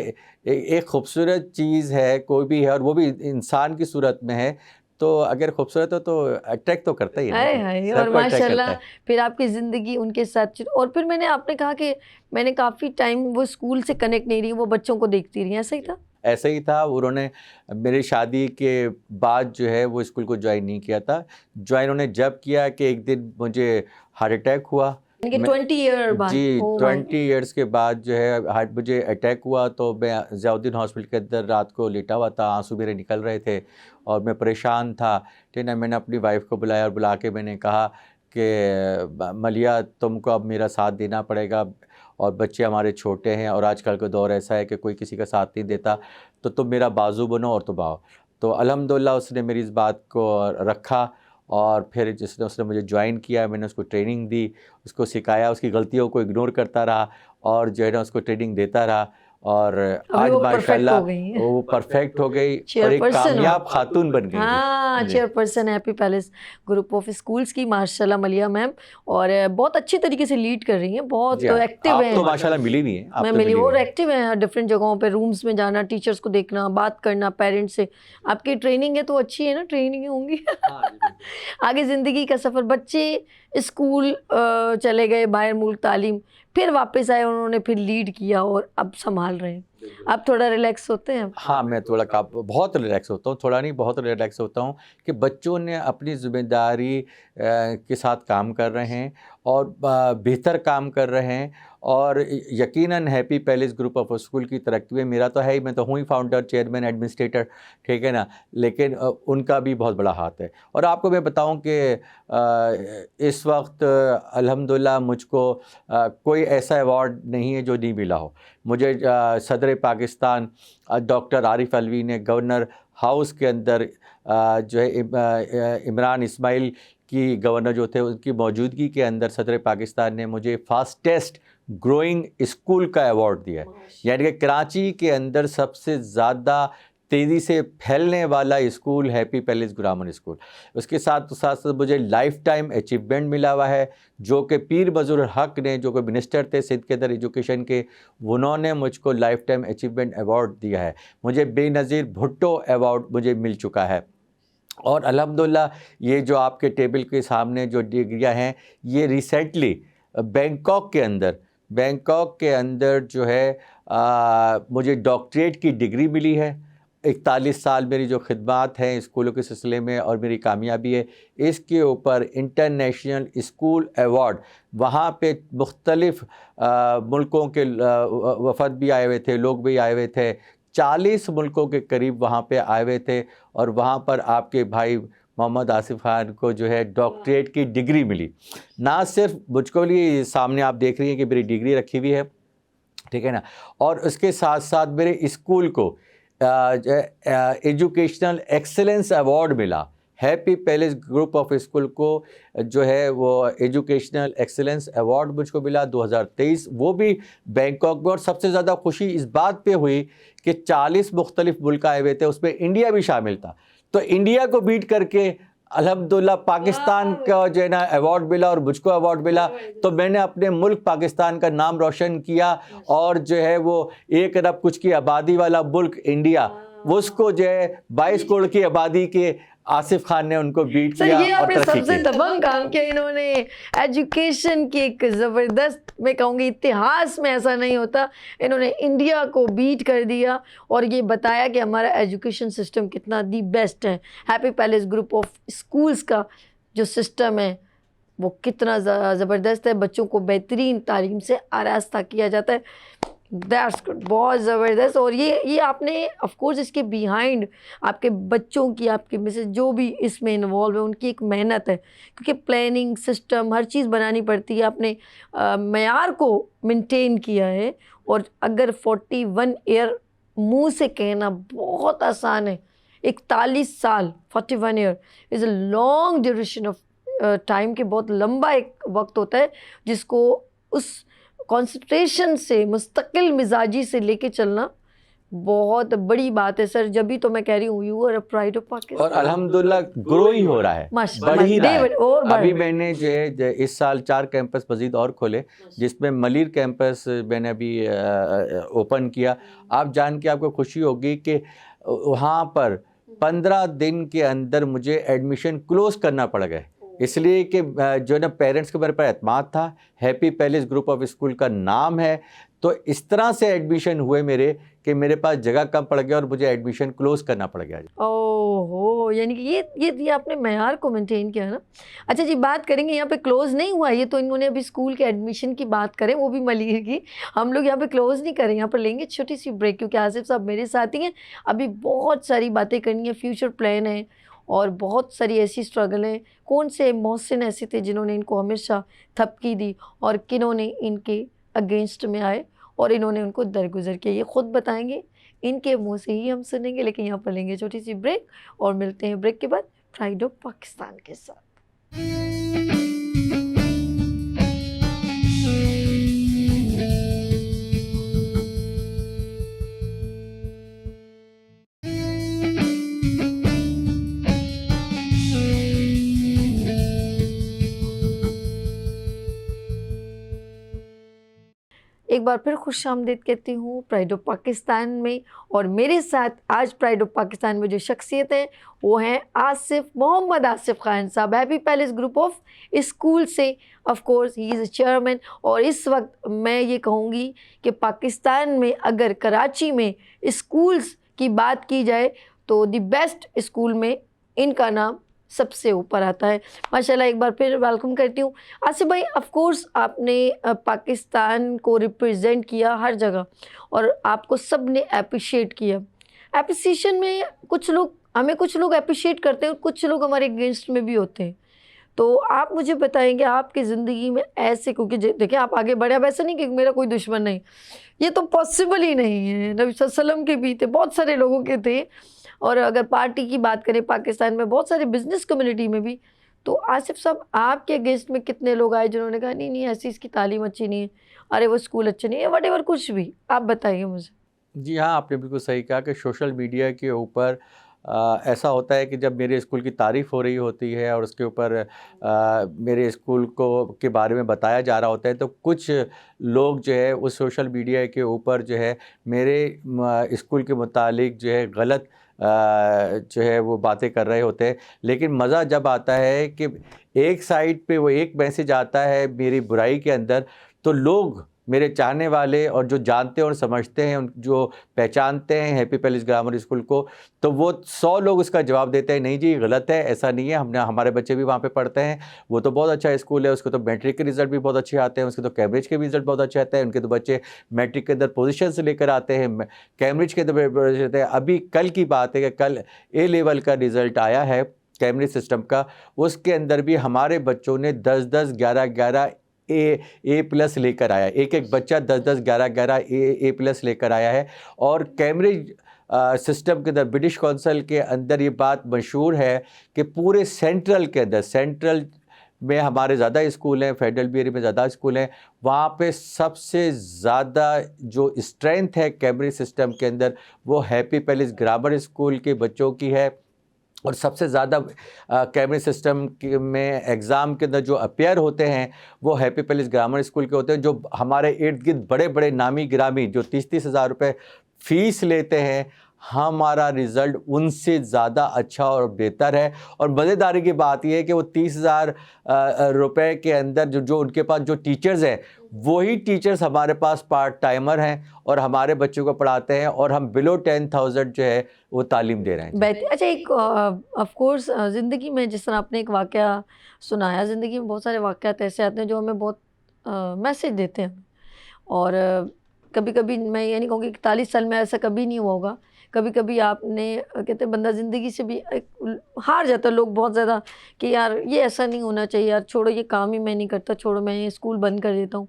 एक खूबसूरत चीज़ है कोई भी है, और वो भी इंसान की सूरत में है, तो अगर खूबसूरत हो तो अट्रैक्ट तो करता ही है। और माशाल्लाह फिर आपकी ज़िंदगी उनके साथ, और फिर आपने कहा कि मैंने काफ़ी टाइम वो स्कूल से कनेक्ट नहीं रही, वो बच्चों को देखती रही, ऐसा ही था? ऐसा ही था। उन्होंने मेरी शादी के बाद जो है वो स्कूल को ज्वाइन नहीं किया था। ज्वाइन उन्होंने जब किया कि एक दिन मुझे हार्ट अटैक हुआ। 20 ईयर बाद? जी, 20 ईयर्स के बाद जो है मुझे अटैक हुआ। तो मैं ज़ियाउद्दीन हॉस्पिटल के अंदर रात को लेटा हुआ था, आंसू मेरे निकल रहे थे और मैं परेशान था। ठीक है, मैंने अपनी वाइफ को बुलाया और बुला के मैंने कहा कि मलिया तुमको अब मेरा साथ देना पड़ेगा, और बच्चे हमारे छोटे हैं और आजकल का दौर ऐसा है कि कोई किसी का साथ नहीं देता, तो तुम मेरा बाजू बनो और तुम आओ। तो अल्हम्दुलिल्लाह उसने मेरी इस बात को रखा, और फिर उसने मुझे ज्वाइन किया। मैंने उसको ट्रेनिंग दी, उसको सिखाया, उसकी गलतियों को इग्नोर करता रहा और जो है ना उसको ट्रेनिंग देता रहा, और आज माशाल्लाह वो परफेक्ट हो गई और एक कामयाब खातून बन गई। हाँ, chairperson happy palace group of schools की माशाल्लाह मलिया मैम, और बहुत अच्छी तरीके से लीड कर रही हैं, बहुत एक्टिव हैं। तो माशाल्लाह मिली नहीं है, मैं मिली और एक्टिव हैं, डिफरेंट जगहों पे रूम्स में जाना, टीचर्स को देखना, बात करना पेरेंट्स से। आपकी ट्रेनिंग है तो अच्छी है ना, ट्रेनिंग होंगी। आगे ज़िंदगी का सफ़र, बच्चे स्कूल चले गए बाहर मुल्क तालीम, फिर वापस आए, उन्होंने फिर लीड किया और अब संभाल रहे हैं। आप थोड़ा रिलैक्स होते हैं? हाँ, मैं थोड़ा बहुत रिलैक्स होता हूँ, थोड़ा नहीं बहुत रिलैक्स होता हूँ कि बच्चों ने अपनी ज़िम्मेदारी के साथ काम कर रहे हैं और बेहतर काम कर रहे हैं और यकीनन happy palace group of school की तरक्की में मेरा तो है ही, मैं तो हूँ ही फाउंडर, चेयरमैन, एडमिनिस्ट्रेटर, ठीक है ना, लेकिन उनका भी बहुत बड़ा हाथ है। और आपको मैं बताऊँ कि इस वक्त अल्हम्दुलिल्लाह मुझको कोई ऐसा अवार्ड नहीं है जो नहीं मिला हो। मुझे सदर पाकिस्तान डॉक्टर आरिफ अलवी ने गवर्नर हाउस के अंदर जो है इमरान इस्माइल की गवर्नर जो थे उनकी मौजूदगी के अंदर सदर पाकिस्तान ने मुझे फास्टेस्ट ग्रोइंग स्कूल का अवार्ड दिया है। यानी कि कराची के अंदर सबसे ज़्यादा तेज़ी से फैलने वाला school happy palace grammar school. उसके साथ साथ मुझे लाइफ टाइम अचीवमेंट मिला हुआ है, जो कि पीर बजुर्ग हक ने, जो कि मिनिस्टर थे सिंध के अंदर एजुकेशन के, उन्होंने मुझको लाइफ टाइम अचीवमेंट अवार्ड दिया है। मुझे बेनज़ीर भुट्टो अवार्ड मुझे मिल चुका है। और अल्हम्दुलिल्लाह ये जो आपके टेबल के सामने जो डिग्रियाँ हैं, ये रिसेंटली बैंकॉक के अंदर जो है मुझे डॉक्टरेट की डिग्री मिली है। 41 साल मेरी जो खिदमात हैं स्कूलों के सिलसिले में और मेरी कामयाबी है, इसके ऊपर इंटरनेशनल स्कूल अवार्ड, वहाँ पे मुख्तलिफ़ मुल्कों के वफ़द भी आए हुए थे, लोग भी आए हुए थे, 40 मुल्कों के करीब वहाँ पे आए हुए थे और वहाँ पर आपके भाई मोहम्मद आसिफ खान को जो है डॉक्टरेट की डिग्री मिली। ना सिर्फ मुझको लिए सामने आप देख रही हैं कि मेरी डिग्री रखी हुई है, ठीक है ना, और उसके साथ साथ मेरे स्कूल को एजुकेशनल एक्सेलेंस अवार्ड मिला। Happy palace group of school को जो है वो एजुकेशनल एक्सेलेंस अवार्ड मुझको मिला 2023, वो भी बैंकॉक में। और सबसे ज़्यादा खुशी इस बात पे हुई कि 40 मुख्तलिफ मुल्क आए हुए थे, उसमें इंडिया भी शामिल था। तो इंडिया को बीट करके अल्हम्दुलिल्लाह पाकिस्तान का जो है ना अवार्ड मिला और मुझको अवार्ड मिला। तो मैंने अपने मुल्क पाकिस्तान का नाम रोशन किया और जो है वो 1 अरब कुछ की आबादी वाला मुल्क इंडिया, वो उसको जो है 22 करोड़ की आबादी के आसिफ खान ने उनको बीट सर, किया। ये आपने और सबसे दबंग काम किया। इन्होंने एजुकेशन की एक ज़बरदस्त, मैं कहूँगी इतिहास में ऐसा नहीं होता, इन्होंने इंडिया को बीट कर दिया और ये बताया कि हमारा एजुकेशन सिस्टम कितना दी बेस्ट है। Happy palace group of schools का जो सिस्टम है वो कितना ज़बरदस्त है, बच्चों को बेहतरीन तालीम से आरास्ता किया जाता है। दैट्स गुड, बहुत ज़बरदस्त। और ये आपने ऑफ कोर्स इसके बिहाइंड आपके बच्चों की, आपके मिसेज जो भी इसमें इन्वॉल्व है, उनकी एक मेहनत है, क्योंकि प्लानिंग सिस्टम हर चीज़ बनानी पड़ती है। आपने मेयार को मेंटेन किया है और अगर 41 ईयर मुंह से कहना बहुत आसान है, 41 साल 41 year is a long duration of time के, बहुत लंबा एक वक्त होता है जिसको उस कंसंट्रेशन से, मुस्तकिल मिजाजी से लेके चलना बहुत बड़ी बात है सर। जब भी तो मैं कह रही हूँ you are a pride of Pakistan. और अल्हम्दुलिल्लाह ग्रो ही हो रहा है, बढ़ ही रहा है। और अभी मैंने जो है इस साल 4 कैंपस मजीद और खोले, जिसमें मलिर कैंपस मैंने अभी ओपन किया। आप जान के आपको खुशी होगी कि वहाँ पर 15 दिन के अंदर मुझे एडमिशन क्लोज करना पड़ गए, इसलिए कि जो ना पेरेंट्स के मेरे पर एतमाद था, happy palace group of school का नाम है, तो इस तरह से एडमिशन हुए मेरे कि मेरे पास जगह कम पड़ गया और मुझे एडमिशन क्लोज करना पड़ गया। ओहो, यानी कि ये आपने मेयार को मेंटेन किया ना। अच्छा जी, बात करेंगे यहाँ पे क्लोज नहीं हुआ, ये तो इन्होंने अभी स्कूल के एडमिशन की बात करें, वो भी मलिर की। हम लोग यहाँ पे क्लोज नहीं करें, यहाँ पर लेंगे छोटी सी ब्रेक, क्योंकि आसिफ साहब मेरे साथ ही हैं। अभी बहुत सारी बातें करनी है, फ्यूचर प्लान है और बहुत सारी ऐसी स्ट्रगल हैं। कौन से मोहसिन ऐसे थे जिन्होंने इनको हमेशा थपकी दी और किन्होंने इनके अगेंस्ट में आए और इन्होंने उनको दरगुजर किया, ये ख़ुद बताएंगे, इनके मुंह से ही हम सुनेंगे। लेकिन यहाँ पर लेंगे छोटी सी ब्रेक और मिलते हैं ब्रेक के बाद प्राइड ऑफ पाकिस्तान के साथ। एक बार फिर खुशामदीद कहती हूँ प्राइड ऑफ पाकिस्तान में। और मेरे साथ आज प्राइड ऑफ पाकिस्तान में जो शख्सियत है वो हैं आसिफ, मोहम्मद आसिफ खान साहब, happy palace group of school से। Of course he is a chairman. और इस वक्त मैं ये कहूँगी कि पाकिस्तान में अगर कराची में स्कूल्स की बात की जाए तो द बेस्ट स्कूल में इनका नाम सबसे ऊपर आता है। माशाल्लाह, एक बार फिर वेलकम करती हूँ आसिफ भाई। ऑफ कोर्स आपने पाकिस्तान को रिप्रेजेंट किया हर जगह और आपको सब ने अप्रिशिएट किया। अप्रिसिएशन में कुछ लोग अप्रिशिएट करते हैं और कुछ लोग हमारे अगेंस्ट में भी होते हैं। तो आप मुझे बताएंगे आपकी ज़िंदगी में ऐसे, क्योंकि देखिए आप आगे बढ़े, अब ऐसा नहीं कि मेरा कोई दुश्मन नहीं, ये तो पॉसिबल ही नहीं है। नबी सल्लल्लाहु अलैहि वसल्लम के भी थे, बहुत सारे लोगों के थे। और अगर पार्टी की बात करें पाकिस्तान में बहुत सारे बिजनेस कम्युनिटी में भी। तो आसिफ साहब आपके अगेंस्ट में कितने लोग आए जिन्होंने कहा नहीं नहीं ऐसी इसकी तालीम अच्छी नहीं है, अरे वो स्कूल अच्छा नहीं है, वट कुछ भी, आप बताइए मुझे। जी हाँ, आपने बिल्कुल सही कहा कि सोशल मीडिया के ऊपर ऐसा होता है कि जब मेरे स्कूल की तारीफ़ हो रही होती है और उसके ऊपर मेरे स्कूल को के बारे में बताया जा रहा होता है, तो कुछ लोग जो है उस सोशल मीडिया के ऊपर जो है मेरे स्कूल के मुतालिक जो है गलत जो है वो बातें कर रहे होते हैं। लेकिन मज़ा जब आता है कि एक साइड पे वो एक मैसेज आता है मेरी बुराई के अंदर, तो लोग मेरे चाहने वाले और जो जानते हैं और समझते हैं, उन जो पहचानते हैं हैप्पी पैलेस ग्रामर स्कूल को, तो वो 100 लोग उसका जवाब देते हैं नहीं जी ये गलत है, ऐसा नहीं है, हमारे बच्चे भी वहाँ पे पढ़ते हैं, वो तो बहुत अच्छा स्कूल है, उसको तो मैट्रिक के रिज़ल्ट भी बहुत अच्छे आते हैं, उसके तो कैम्ब्रिज के भी रिज़ल्ट बहुत अच्छे आते हैं, उनके तो बच्चे मैट्रिक के अंदर पोजीशन से लेकर आते हैं, कैम्ब्रिज के अंदर। अभी कल की बात है कि कल A लेवल का रिज़ल्ट आया है कैम्ब्रिज सिस्टम का, उसके अंदर भी हमारे बच्चों ने 10-10, 11-11 ए प्लस लेकर आया, एक बच्चा 10-10, 11-11 ए प्लस लेकर आया है। और कैम्ब्रिज सिस्टम के अंदर, ब्रिटिश काउंसिल के अंदर ये बात मशहूर है कि पूरे सेंट्रल के अंदर, सेंट्रल में हमारे ज़्यादा स्कूल हैं, फेडरल भी एरिया में ज़्यादा स्कूल हैं, वहाँ पे सबसे ज़्यादा जो स्ट्रेंथ है कैम्ब्रिज सिस्टम के अंदर वो हैप्पी पैलेस ग्रामर स्कूल के बच्चों की है। और सबसे ज़्यादा कैम्ब्रिज सिस्टम में एग्ज़ाम के अंदर जो अपेयर होते हैं वो हैप्पी पैलेस ग्रामर स्कूल के होते हैं, जो हमारे इर्द गिर्द बड़े बड़े नामी गिरामी जो 30-30 हज़ार रुपये फ़ीस लेते हैं, हमारा रिज़ल्ट उनसे ज़्यादा अच्छा और बेहतर है। और मज़ेदारी की बात यह है कि वो 30,000 रुपये के अंदर जो उनके पास जो टीचर्स हैं, वही टीचर्स हमारे पास पार्ट टाइमर हैं और हमारे बच्चों को पढ़ाते हैं, और हम बिलो 10,000 जो है वो तालीम दे रहे हैं। अच्छा, एक ऑफ कोर्स ज़िंदगी में जिस तरह आपने एक वाक़या सुनाया, ज़िंदगी में बहुत सारे वाक़यात ऐसे आते हैं जो हमें बहुत मैसेज देते हैं। और कभी कभी मैं ये नहीं कहूँगी 41 साल में ऐसा कभी नहीं हुआ होगा, कभी कभी आपने कहते हैं बंदा ज़िंदगी से भी हार जाता है, लोग बहुत ज़्यादा कि यार ये ऐसा नहीं होना चाहिए, यार छोड़ो ये काम ही मैं नहीं करता, छोड़ो मैं ये स्कूल बंद कर देता हूँ,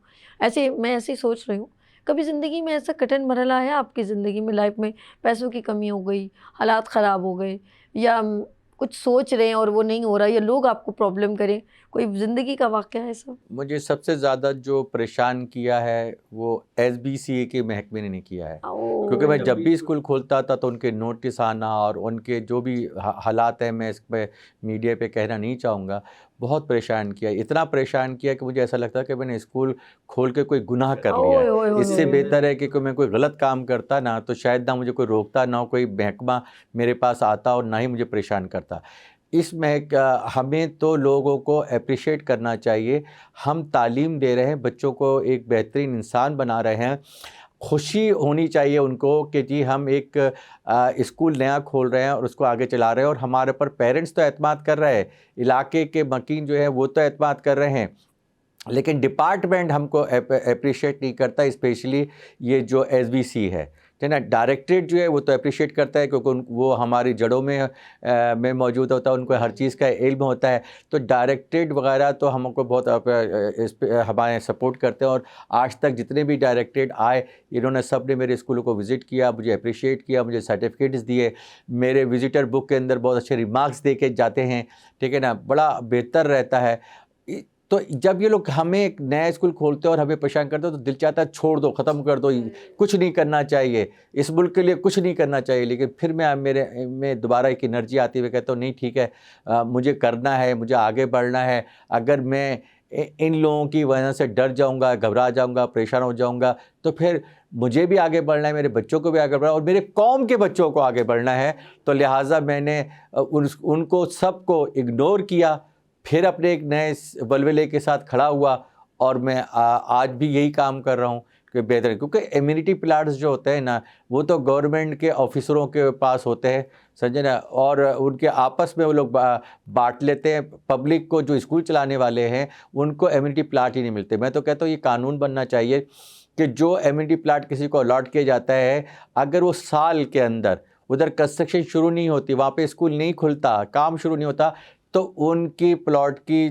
मैं ऐसे ही सोच रही हूँ। कभी ज़िंदगी में ऐसा कठिन मरहला है आपकी ज़िंदगी में, लाइफ में पैसों की कमी हो गई, हालात ख़राब हो गए, या कुछ सोच रहे हैं और वो नहीं हो रहा, या लोग आपको प्रॉब्लम करें, कोई ज़िंदगी का वाक़या है सब? मुझे सबसे ज़्यादा जो परेशान किया है वो SBCA के महकमे ने नहीं किया है, क्योंकि मैं जब भी स्कूल खोलता था तो उनके नोटिस आना और उनके जो भी हालात हैं, मैं इस पर मीडिया पे कहना नहीं चाहूँगा, बहुत परेशान किया, इतना परेशान किया कि मुझे ऐसा लगता है कि मैंने स्कूल खोल के कोई गुनाह कर लिया है। इससे बेहतर है कि कोई मैं कोई गलत काम करता ना तो शायद ना मुझे कोई रोकता, ना कोई महकमा मेरे पास आता और ना ही मुझे परेशान करता। इसमें हमें तो लोगों को अप्रिशिएट करना चाहिए, हम तालीम दे रहे हैं, बच्चों को एक बेहतरीन इंसान बना रहे हैं, खुशी होनी चाहिए उनको कि जी हम एक स्कूल नया खोल रहे हैं और उसको आगे चला रहे हैं, और हमारे ऊपर पेरेंट्स तो एतमाद कर रहे हैं, इलाके के मकीन जो है वो तो एतमाद कर रहे हैं, लेकिन डिपार्टमेंट हमको अप्रिशिएट नहीं करता, स्पेशली ये जो SBC है ना, डायरेक्टरेट जो है वो तो अप्रिशिएट करता है क्योंकि वो हमारी जड़ों में मौजूद होता है, उनको हर चीज़ का इल्म होता है, तो डायरेक्टरेट वगैरह तो हमको बहुत हमारे सपोर्ट करते हैं। और आज तक जितने भी डायरेक्टरेट आए इन्होंने सब ने मेरे स्कूलों को विज़िट किया, मुझे अप्रिशिएट किया, मुझे सर्टिफिकेट्स दिए, मेरे विज़िटर बुक के अंदर बहुत अच्छे रिमार्क्स दे के जाते हैं, ठीक है ना, बड़ा बेहतर रहता है। तो जब ये लोग हमें एक नया स्कूल खोलते हैं और हमें परेशान करते हैं तो दिल चाहता है छोड़ दो, ख़त्म कर दो, कुछ नहीं करना चाहिए, इस मुल्क के लिए कुछ नहीं करना चाहिए। लेकिन फिर मैं दोबारा एक एनर्जी आती हुई कहता हूँ नहीं ठीक है, मुझे करना है, मुझे आगे बढ़ना है। अगर मैं इन लोगों की वजह से डर जाऊंगा, घबरा जाऊंगा, परेशान हो जाऊंगा, तो फिर मुझे भी आगे बढ़ना है, मेरे बच्चों को भी आगे बढ़ना है और मेरे कौम के बच्चों को आगे बढ़ना है। तो लिहाजा मैंने उनको सबको इग्नोर किया, फिर अपने एक नए वलवले के साथ खड़ा हुआ और मैं आज भी यही काम कर रहा हूँ कि बेहतर, क्योंकि इम्यूनिटी प्लांट्स जो होते हैं ना, वो तो गवर्नमेंट के ऑफिसरों के पास होते हैं, समझे ना, और उनके आपस में वो लोग बांट लेते हैं। पब्लिक को, जो स्कूल चलाने वाले हैं, उनको इम्यूनिटी प्लांट ही नहीं मिलते। मैं तो कहता हूँ ये कानून बनना चाहिए कि जो इम्यूनिटी प्लांट किसी को अलॉट किया जाता है, अगर वो साल के अंदर उधर कंस्ट्रक्शन शुरू नहीं होती, वहाँ पे स्कूल नहीं खुलता, काम शुरू नहीं होता, तो उनकी प्लॉट की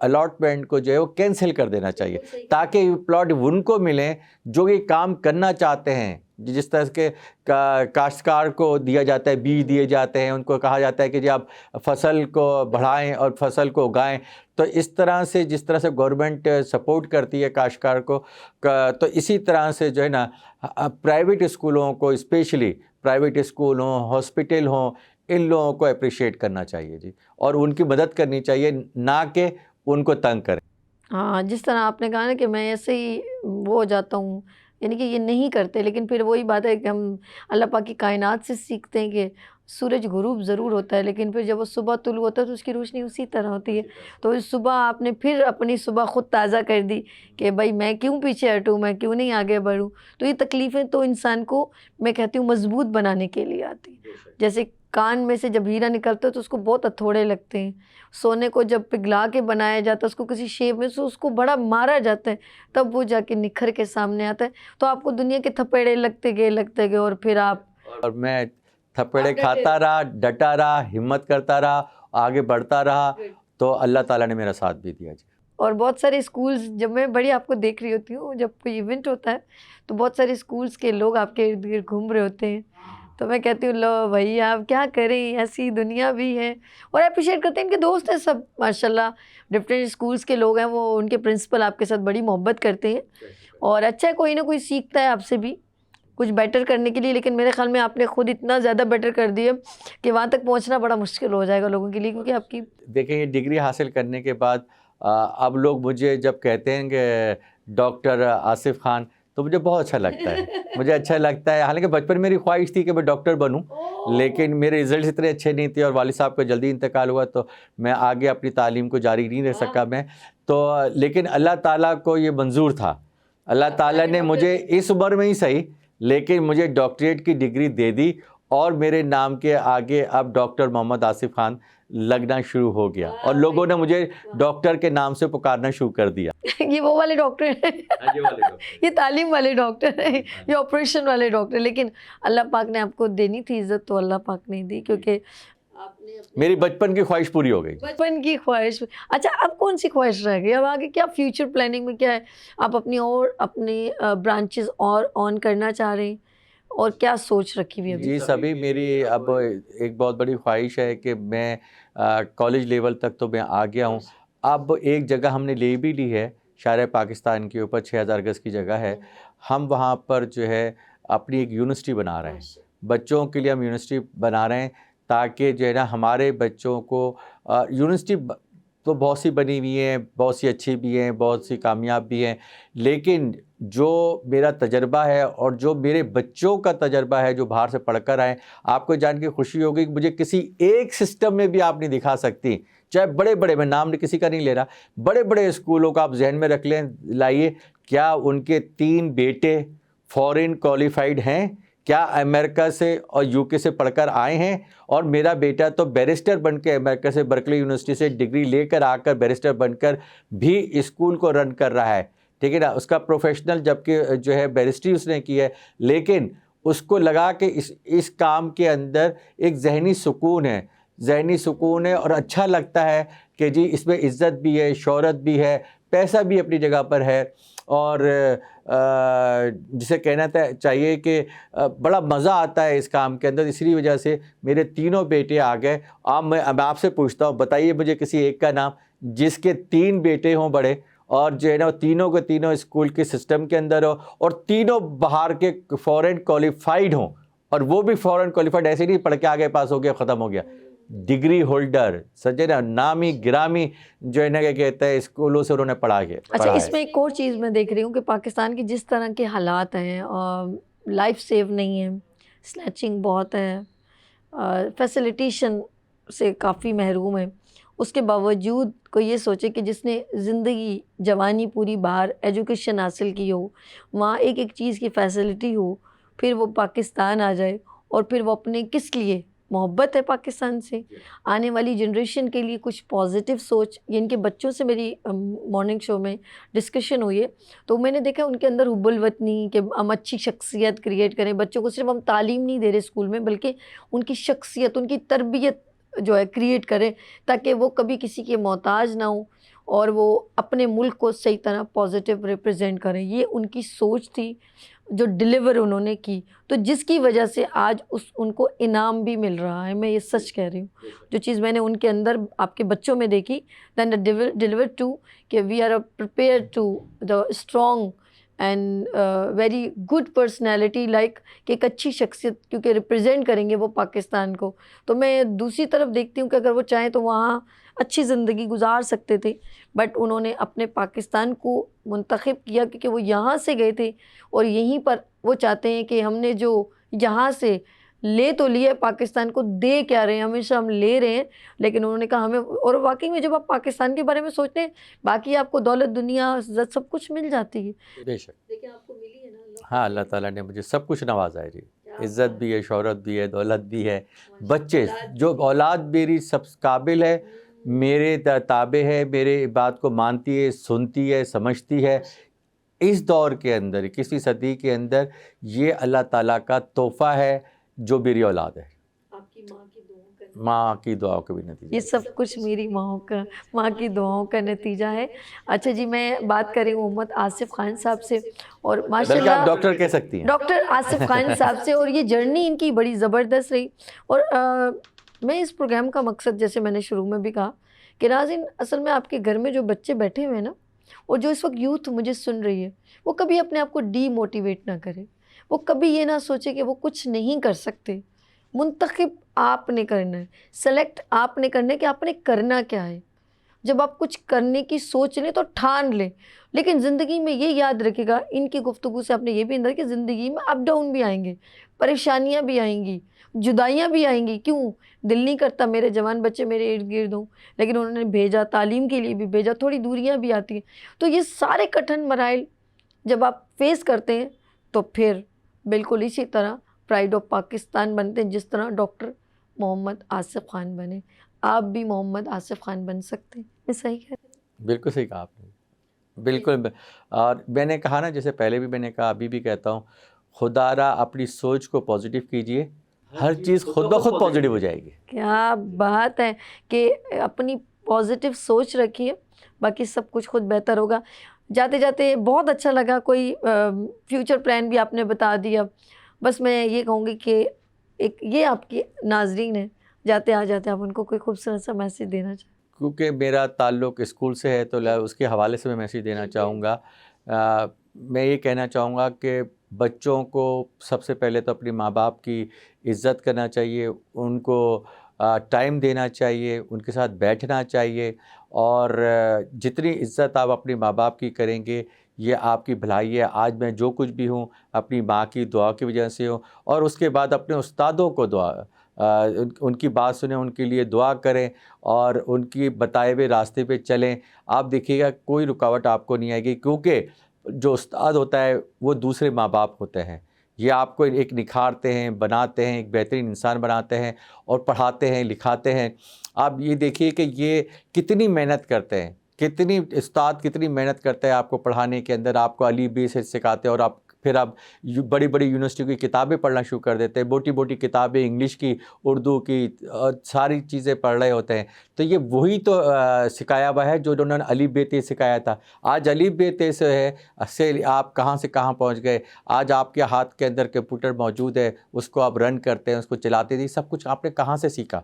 अलॉटमेंट को जो है वो कैंसिल कर देना चाहिए, ताकि प्लॉट उनको मिलें जो ये काम करना चाहते हैं। जिस तरह के काश्तकार को दिया जाता है, बीज दिए जाते हैं, उनको कहा जाता है कि जी आप फसल को बढ़ाएं और फसल को उगाएं, तो इस तरह से, जिस तरह से गवर्नमेंट सपोर्ट करती है काश्तकार को, तो इसी तरह से जो है ना प्राइवेट स्कूलों को, स्पेशली प्राइवेट स्कूल हों, हॉस्पिटल हों, इन लोगों को अप्रिशिएट करना चाहिए जी, और उनकी मदद करनी चाहिए, ना कि उनको तंग करें। हाँ, जिस तरह आपने कहा ना कि मैं ऐसे ही वो हो जाता हूँ, यानी कि ये नहीं करते, लेकिन फिर वही बात है कि हम अल्लाह पाक की कायनात से सीखते हैं कि सूरज गुरूब ज़रूर होता है, लेकिन फिर जब वो सुबह तुलू होता है तो उसकी रोशनी उसी तरह होती है। तो इस सुबह आपने फिर अपनी सुबह ख़ुद ताज़ा कर दी कि भाई मैं क्यों पीछे हटूँ, मैं क्यों नहीं आगे बढ़ूँ। तो ये तकलीफ़ें तो इंसान को, मैं कहती हूँ, मजबूत बनाने के लिए आती। जैसे कान में से जब हीरा निकलता है तो उसको बहुत हथौड़े लगते हैं, सोने को जब पिघला के बनाया जाता है, उसको किसी शेप में से उसको बड़ा मारा जाता है, तब वो जाके निखर के सामने आता है। तो आपको दुनिया के थपेड़े लगते गए और फिर आप, और मैं थपेड़े खाता रहा, डटा रहा, हिम्मत करता रहा, आगे बढ़ता रहा, तो अल्लाह ताला ने मेरा साथ भी दिया जी। और बहुत सारे स्कूल्स, जब मैं बड़ी आपको देख रही होती हूँ, जब कोई इवेंट होता है तो बहुत सारे स्कूल्स के लोग आपके इर्द गिर्द घूम रहे होते हैं, तो मैं कहती हूँ लो भैया आप क्या करें, ऐसी दुनिया भी है। और अप्रिशिएट करते हैं, इनके दोस्त हैं सब माशाल्लाह, डिफरेंट स्कूल्स के लोग हैं, वो उनके प्रिंसिपल आपके साथ बड़ी मोहब्बत करते हैं और अच्छा है, कोई ना कोई सीखता है आपसे भी कुछ बेटर करने के लिए। लेकिन मेरे ख्याल में आपने खुद इतना ज़्यादा बेटर कर दिया कि वहाँ तक पहुँचना बड़ा मुश्किल हो जाएगा लोगों के लिए, क्योंकि आपकी देखें ये डिग्री हासिल करने के बाद अब लोग मुझे जब कहते हैं कि डॉक्टर आसिफ खान, तो मुझे बहुत अच्छा लगता है, मुझे अच्छा लगता है। हालांकि बचपन में मेरी ख्वाहिश थी कि मैं डॉक्टर बनूं, लेकिन मेरे रिज़ल्ट इतने अच्छे नहीं थे और वालिद साहब का जल्दी इंतकाल हुआ, तो मैं आगे अपनी तालीम को जारी नहीं रख सका मैं तो। लेकिन अल्लाह ताला को ये मंजूर था, अल्लाह ताला ने मुझे इस उम्र में ही सही, लेकिन मुझे डॉक्टरेट की डिग्री दे दी और मेरे नाम के आगे अब डॉक्टर मोहम्मद आसिफ खान लगना शुरू हो गया और लोगों ने मुझे डॉक्टर के नाम से पुकारना शुरू कर दिया। ये वो वाले डॉक्टर हैं, ये तालीम वाले डॉक्टर हैं, ये ऑपरेशन वाले डॉक्टर। लेकिन अल्लाह पाक ने आपको देनी थी इज़्ज़त, तो अल्लाह पाक ने दी, क्योंकि मेरी बचपन की ख्वाहिश पूरी हो गई। बचपन की ख्वाहिश। अच्छा, अब कौन सी ख्वाहिश रह गई? अब आगे क्या फ्यूचर प्लानिंग में क्या है? आप अपनी ब्रांचेस और ऑन करना चाह रहे हैं और क्या सोच रखी हुई है? जी सभी, मेरी अब एक बहुत बड़ी ख्वाहिश है कि मैं कॉलेज लेवल तक तो मैं आ गया हूँ। अब एक जगह हमने ले भी ली है शार पाकिस्तान के ऊपर, 6000 गज़ की जगह है। हम वहाँ पर जो है अपनी एक यूनिवर्सिटी बना रहे हैं, बच्चों के लिए हम यूनिवर्सिटी बना रहे हैं, ताकि जो है ना हमारे बच्चों को यूनिवर्सिटी तो बहुत सी बनी हुई हैं, बहुत सी अच्छी भी हैं, बहुत सी कामयाब भी हैं, लेकिन जो मेरा तजर्बा है और जो मेरे बच्चों का तजर्बा है जो बाहर से पढ़कर आए, आपको जान के खुशी होगी कि मुझे किसी एक सिस्टम में भी आप नहीं दिखा सकती, चाहे बड़े बड़े, मैं नाम किसी का नहीं ले रहा, बड़े बड़े स्कूलों का आप जहन में रख लें, लाइए, क्या उनके 3 बेटे फॉरेन क्वालिफाइड हैं, क्या अमेरिका से और यूके से पढ़कर आए हैं, और मेरा बेटा तो बैरिस्टर बनकर अमेरिका से बर्कली यूनिवर्सिटी से डिग्री लेकर आकर बैरिस्टर बनकर भी स्कूल को रन कर रहा है, ठीक है ना। उसका प्रोफेशनल जबकि जो है बैरिस्ट्री उसने की है, लेकिन उसको लगा कि इस काम के अंदर एक जहनी सुकून है और अच्छा लगता है कि जी इसमें इज़्ज़त भी है, शोहरत भी है, पैसा भी अपनी जगह पर है, और जिसे कहना चाहिए कि बड़ा मज़ा आता है इस काम के अंदर। इसी वजह से मेरे 3 बेटे आ गए। अब मैं आपसे पूछता हूँ, बताइए मुझे किसी एक का नाम जिसके 3 बेटे हों बड़े, और जो है ना तीनों के तीनों स्कूल के सिस्टम के अंदर हो, और तीनों बाहर के फॉरेन क्वालिफाइड हों, और वो भी फॉरेन क्वालिफाइड, ऐसे नहीं पढ़ के आगे पास हो गया ख़त्म हो गया। डिग्री होल्डर, सजे ना, नामी गिरामी जो है ना, क्या कहते हैं, स्कूलों से उन्होंने अच्छा, इसमें एक और चीज़ मैं देख रही हूँ कि पाकिस्तान की जिस तरह के हालात हैं, लाइफ सेव नहीं है, स्नैचिंग बहुत है, फैसिलिटेशन से काफ़ी महरूम है। उसके बावजूद कोई ये सोचे कि जिसने ज़िंदगी जवानी पूरी बाहर एजुकेशन हासिल की हो, वहाँ एक एक चीज़ की फैसिलिटी हो, फिर वो पाकिस्तान आ जाए और फिर वो अपने किस लिए मोहब्बत है पाकिस्तान से, आने वाली जनरेशन के लिए कुछ पॉजिटिव सोच। ये इनके बच्चों से मेरी मॉर्निंग शो में डिस्कशन हुई है, तो मैंने देखा उनके अंदर हुब्बुल वतनी कि हम अच्छी शख्सियत क्रिएट करें। बच्चों को सिर्फ हम तालीम नहीं दे रहे स्कूल में, बल्कि उनकी शख्सियत, उनकी तरबियत जो है क्रिएट करें, ताकि वो कभी किसी के मोहताज ना हो और वो अपने मुल्क को सही तरह पॉजिटिव रिप्रेजेंट करें। ये उनकी सोच थी जो डिलीवर उन्होंने की, तो जिसकी वजह से आज उनको इनाम भी मिल रहा है। मैं ये सच कह रही हूँ, जो चीज़ मैंने उनके अंदर आपके बच्चों में देखी, दैन डिलीवर टू कि we are prepare to the strong and very good personality, like कि एक अच्छी शख्सियत, क्योंकि रिप्रेजेंट करेंगे वो पाकिस्तान को। तो मैं दूसरी तरफ देखती हूँ कि अगर वो चाहें तो वहाँ अच्छी ज़िंदगी गुजार सकते थे, बट उन्होंने अपने पाकिस्तान को मुंतखब किया, क्योंकि वो यहाँ से गए थे और यहीं पर वो चाहते हैं कि हमने जो यहाँ से ले तो लिया, पाकिस्तान को दे क्या रहे हैं, हमेशा हम ले रहे हैं, लेकिन उन्होंने कहा हमें। और वाकई में जब आप पाकिस्तान के बारे में सोचते हैं, बाकी आपको दौलत, दुनिया, इज्जत सब कुछ मिल जाती है, बेशक, लेकिन आपको मिली है ना। हाँ, अल्लाह ताला ने मुझे सब कुछ नवाजा है जी, इज़्ज़त भी है, शोहरत भी है, दौलत भी है, बच्चे जो औलाद मेरी सब काबिल है, मेरे ताबे है, मेरे बात को मानती है, सुनती है, समझती है। इस दौर के अंदर, किसी सदी के अंदर, ये अल्लाह ताला का तोहफ़ा है जो मेरी औलाद है। आपकी माँ की दुआओं का भी नतीजा ये सब कुछ मेरी माँ की दुआओं का नतीजा है। अच्छा जी, मैं बात करें मोहम्मद आसिफ खान साहब से, और बल्कि माशाल्लाह आप डॉक्टर कह सकती हैं, डॉक्टर आसिफ खान साहब से, और ये जर्नी इनकी बड़ी ज़बरदस्त रही। और मैं इस प्रोग्राम का मकसद, जैसे मैंने शुरू में भी कहा कि नाज़रीन, असल में आपके घर में जो बच्चे बैठे हुए हैं ना, और जो इस वक्त यूथ मुझे सुन रही है, वो कभी अपने आप को डीमोटिवेट ना करे, वो कभी ये ना सोचे कि वो कुछ नहीं कर सकते। मुंतखब आपने करना है, सेलेक्ट आपने करना है कि आपने करना क्या है। जब आप कुछ करने की सोच लें तो ठान लें, लेकिन ज़िंदगी में ये याद रखिएगा, इनकी गुफ्तगू से आपने ये भी अंदर कि ज़िंदगी में अप डाउन भी आएंगे, परेशानियां भी आएंगी, जुदाइयां भी आएंगी। क्यों दिल नहीं करता मेरे जवान बच्चे मेरे इर्द गिर्द हों, लेकिन उन्होंने भेजा, तालीम के लिए भी भेजा, थोड़ी दूरियां भी आती हैं। तो ये सारे कठिन मराइल जब आप फेस करते हैं, तो फिर बिल्कुल इसी तरह प्राइड ऑफ पाकिस्तान बनते हैं, जिस तरह डॉक्टर मोहम्मद आसिफ खान बने। आप भी मोहम्मद आसिफ खान बन सकते हैं। मैं सही कह रही हूँ? बिल्कुल सही कहा आपने, बिल्कुल। और मैंने कहा ना, जैसे पहले भी मैंने कहा, अभी भी कहता हूँ, खुदारा अपनी सोच को पॉजिटिव कीजिए, हर चीज़ खुद ब खुद पॉजिटिव हो जाएगी। क्या बात है कि अपनी पॉजिटिव सोच रखिए, बाकी सब कुछ खुद बेहतर होगा। जाते जाते बहुत अच्छा लगा, कोई फ्यूचर प्लान भी आपने बता दिया। बस मैं ये कहूँगी कि एक ये आपकी नाजरीन है, जाते आ जाते आप उनको कोई खूबसूरत सा मैसेज देना चाहिए। क्योंकि मेरा ताल्लुक़ स्कूल से है, तो उसके हवाले से मैं मैसेज देना चाहूँगा। मैं ये कहना चाहूँगा कि बच्चों को सबसे पहले तो अपने माँ बाप की इज़्ज़त करना चाहिए, उनको टाइम देना चाहिए, उनके साथ बैठना चाहिए, और जितनी इज़्ज़त आप अपने माँ बाप की करेंगे, ये आपकी भलाई है। आज मैं जो कुछ भी हूँ, अपनी माँ की दुआ की वजह से हूँ, और उसके बाद अपने उस्तादों को उनकी बात सुने, उनके लिए दुआ करें और उनकी बताए हुए रास्ते पे चलें। आप देखिएगा कोई रुकावट आपको नहीं आएगी, क्योंकि जो उस्ताद होता है वो दूसरे माँ बाप होते हैं। ये आपको एक निखारते हैं, बनाते हैं, एक बेहतरीन इंसान बनाते हैं, और पढ़ाते हैं, लिखाते हैं। आप ये देखिए कि ये कितनी मेहनत करते हैं, कितनी उस्ताद कितनी मेहनत करते हैं आपको पढ़ाने के अंदर। आपको अली बे से सिखाते हैं, और आप फिर आप बड़ी बड़ी यूनिवर्सिटी की किताबें पढ़ना शुरू कर देते हैं, मोटी मोटी किताबें, इंग्लिश की, उर्दू की, सारी चीज़ें पढ़ रहे होते हैं। तो ये वही तो सिखाया हुआ है जो उन्होंने अली बे ते सिखाया था। आज अली बे ते से है से आप कहाँ से कहाँ पहुँच गए। आज आपके हाथ के अंदर कंप्यूटर मौजूद है, उसको आप रन करते हैं, उसको चलाते थे। सब कुछ आपने कहाँ से सीखा,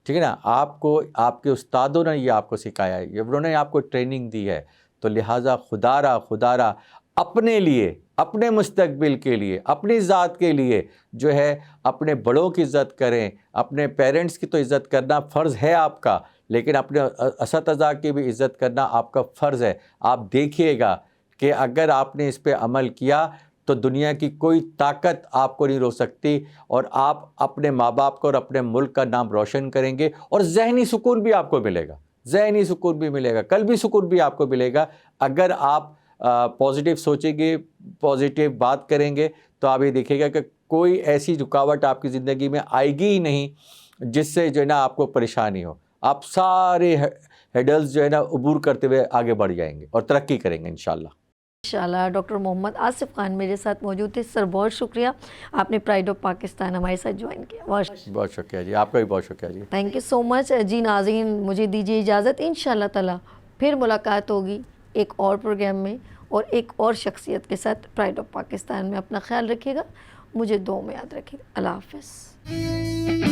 ठीक है ना? आपको आपके उस्तादों ने ये आपको सिखाया है, ये उन्होंने आपको ट्रेनिंग दी है। तो लिहाजा खुदारा अपने लिए अपने मुस्तकबिल के लिए, अपनी ज़ात के लिए जो है अपने बड़ों की इज़्ज़त करें। अपने पेरेंट्स की तो इज़्ज़त करना फ़र्ज़ है आपका, लेकिन अपने असतज़ा की भी इज़्ज़त करना आपका फ़र्ज़ है। आप देखिएगा कि अगर आपने इस पे अमल किया तो दुनिया की कोई ताकत आपको नहीं रोक सकती, और आप अपने माँ बाप को और अपने मुल्क का नाम रोशन करेंगे, और ज़हनी सुकून भी आपको मिलेगा, ज़हनी सुकून भी मिलेगा, कल्बी सुकून भी आपको मिलेगा। अगर आप पॉजिटिव सोचेंगे, पॉजिटिव बात करेंगे, तो आप ये देखिएगा कि कोई ऐसी रुकावट आपकी ज़िंदगी में आएगी ही नहीं जिससे जो है ना आपको परेशानी हो। आप सारे हेडल्स जो है ना अबूर करते हुए आगे बढ़ जाएंगे और तरक्की करेंगे इंशाल्लाह। इंशाल्लाह। डॉक्टर मोहम्मद आसिफ खान मेरे साथ मौजूद थे। सर बहुत शुक्रिया, आपने प्राइड ऑफ पाकिस्तान हमारे साथ ज्वाइन किया। बहुत शुक्रिया जी, आपका भी बहुत शुक्रिया जी। थैंक यू सो मच जी। नाज़रीन मुझे दीजिए इजाज़त, इंशाल्लाह ताला फिर मुलाकात होगी एक और प्रोग्राम में और एक और शख्सियत के साथ प्राइड ऑफ पाकिस्तान में। अपना ख्याल रखिएगा, मुझे दुआ में याद रखिएगा। अल्लाह हाफ़िज़।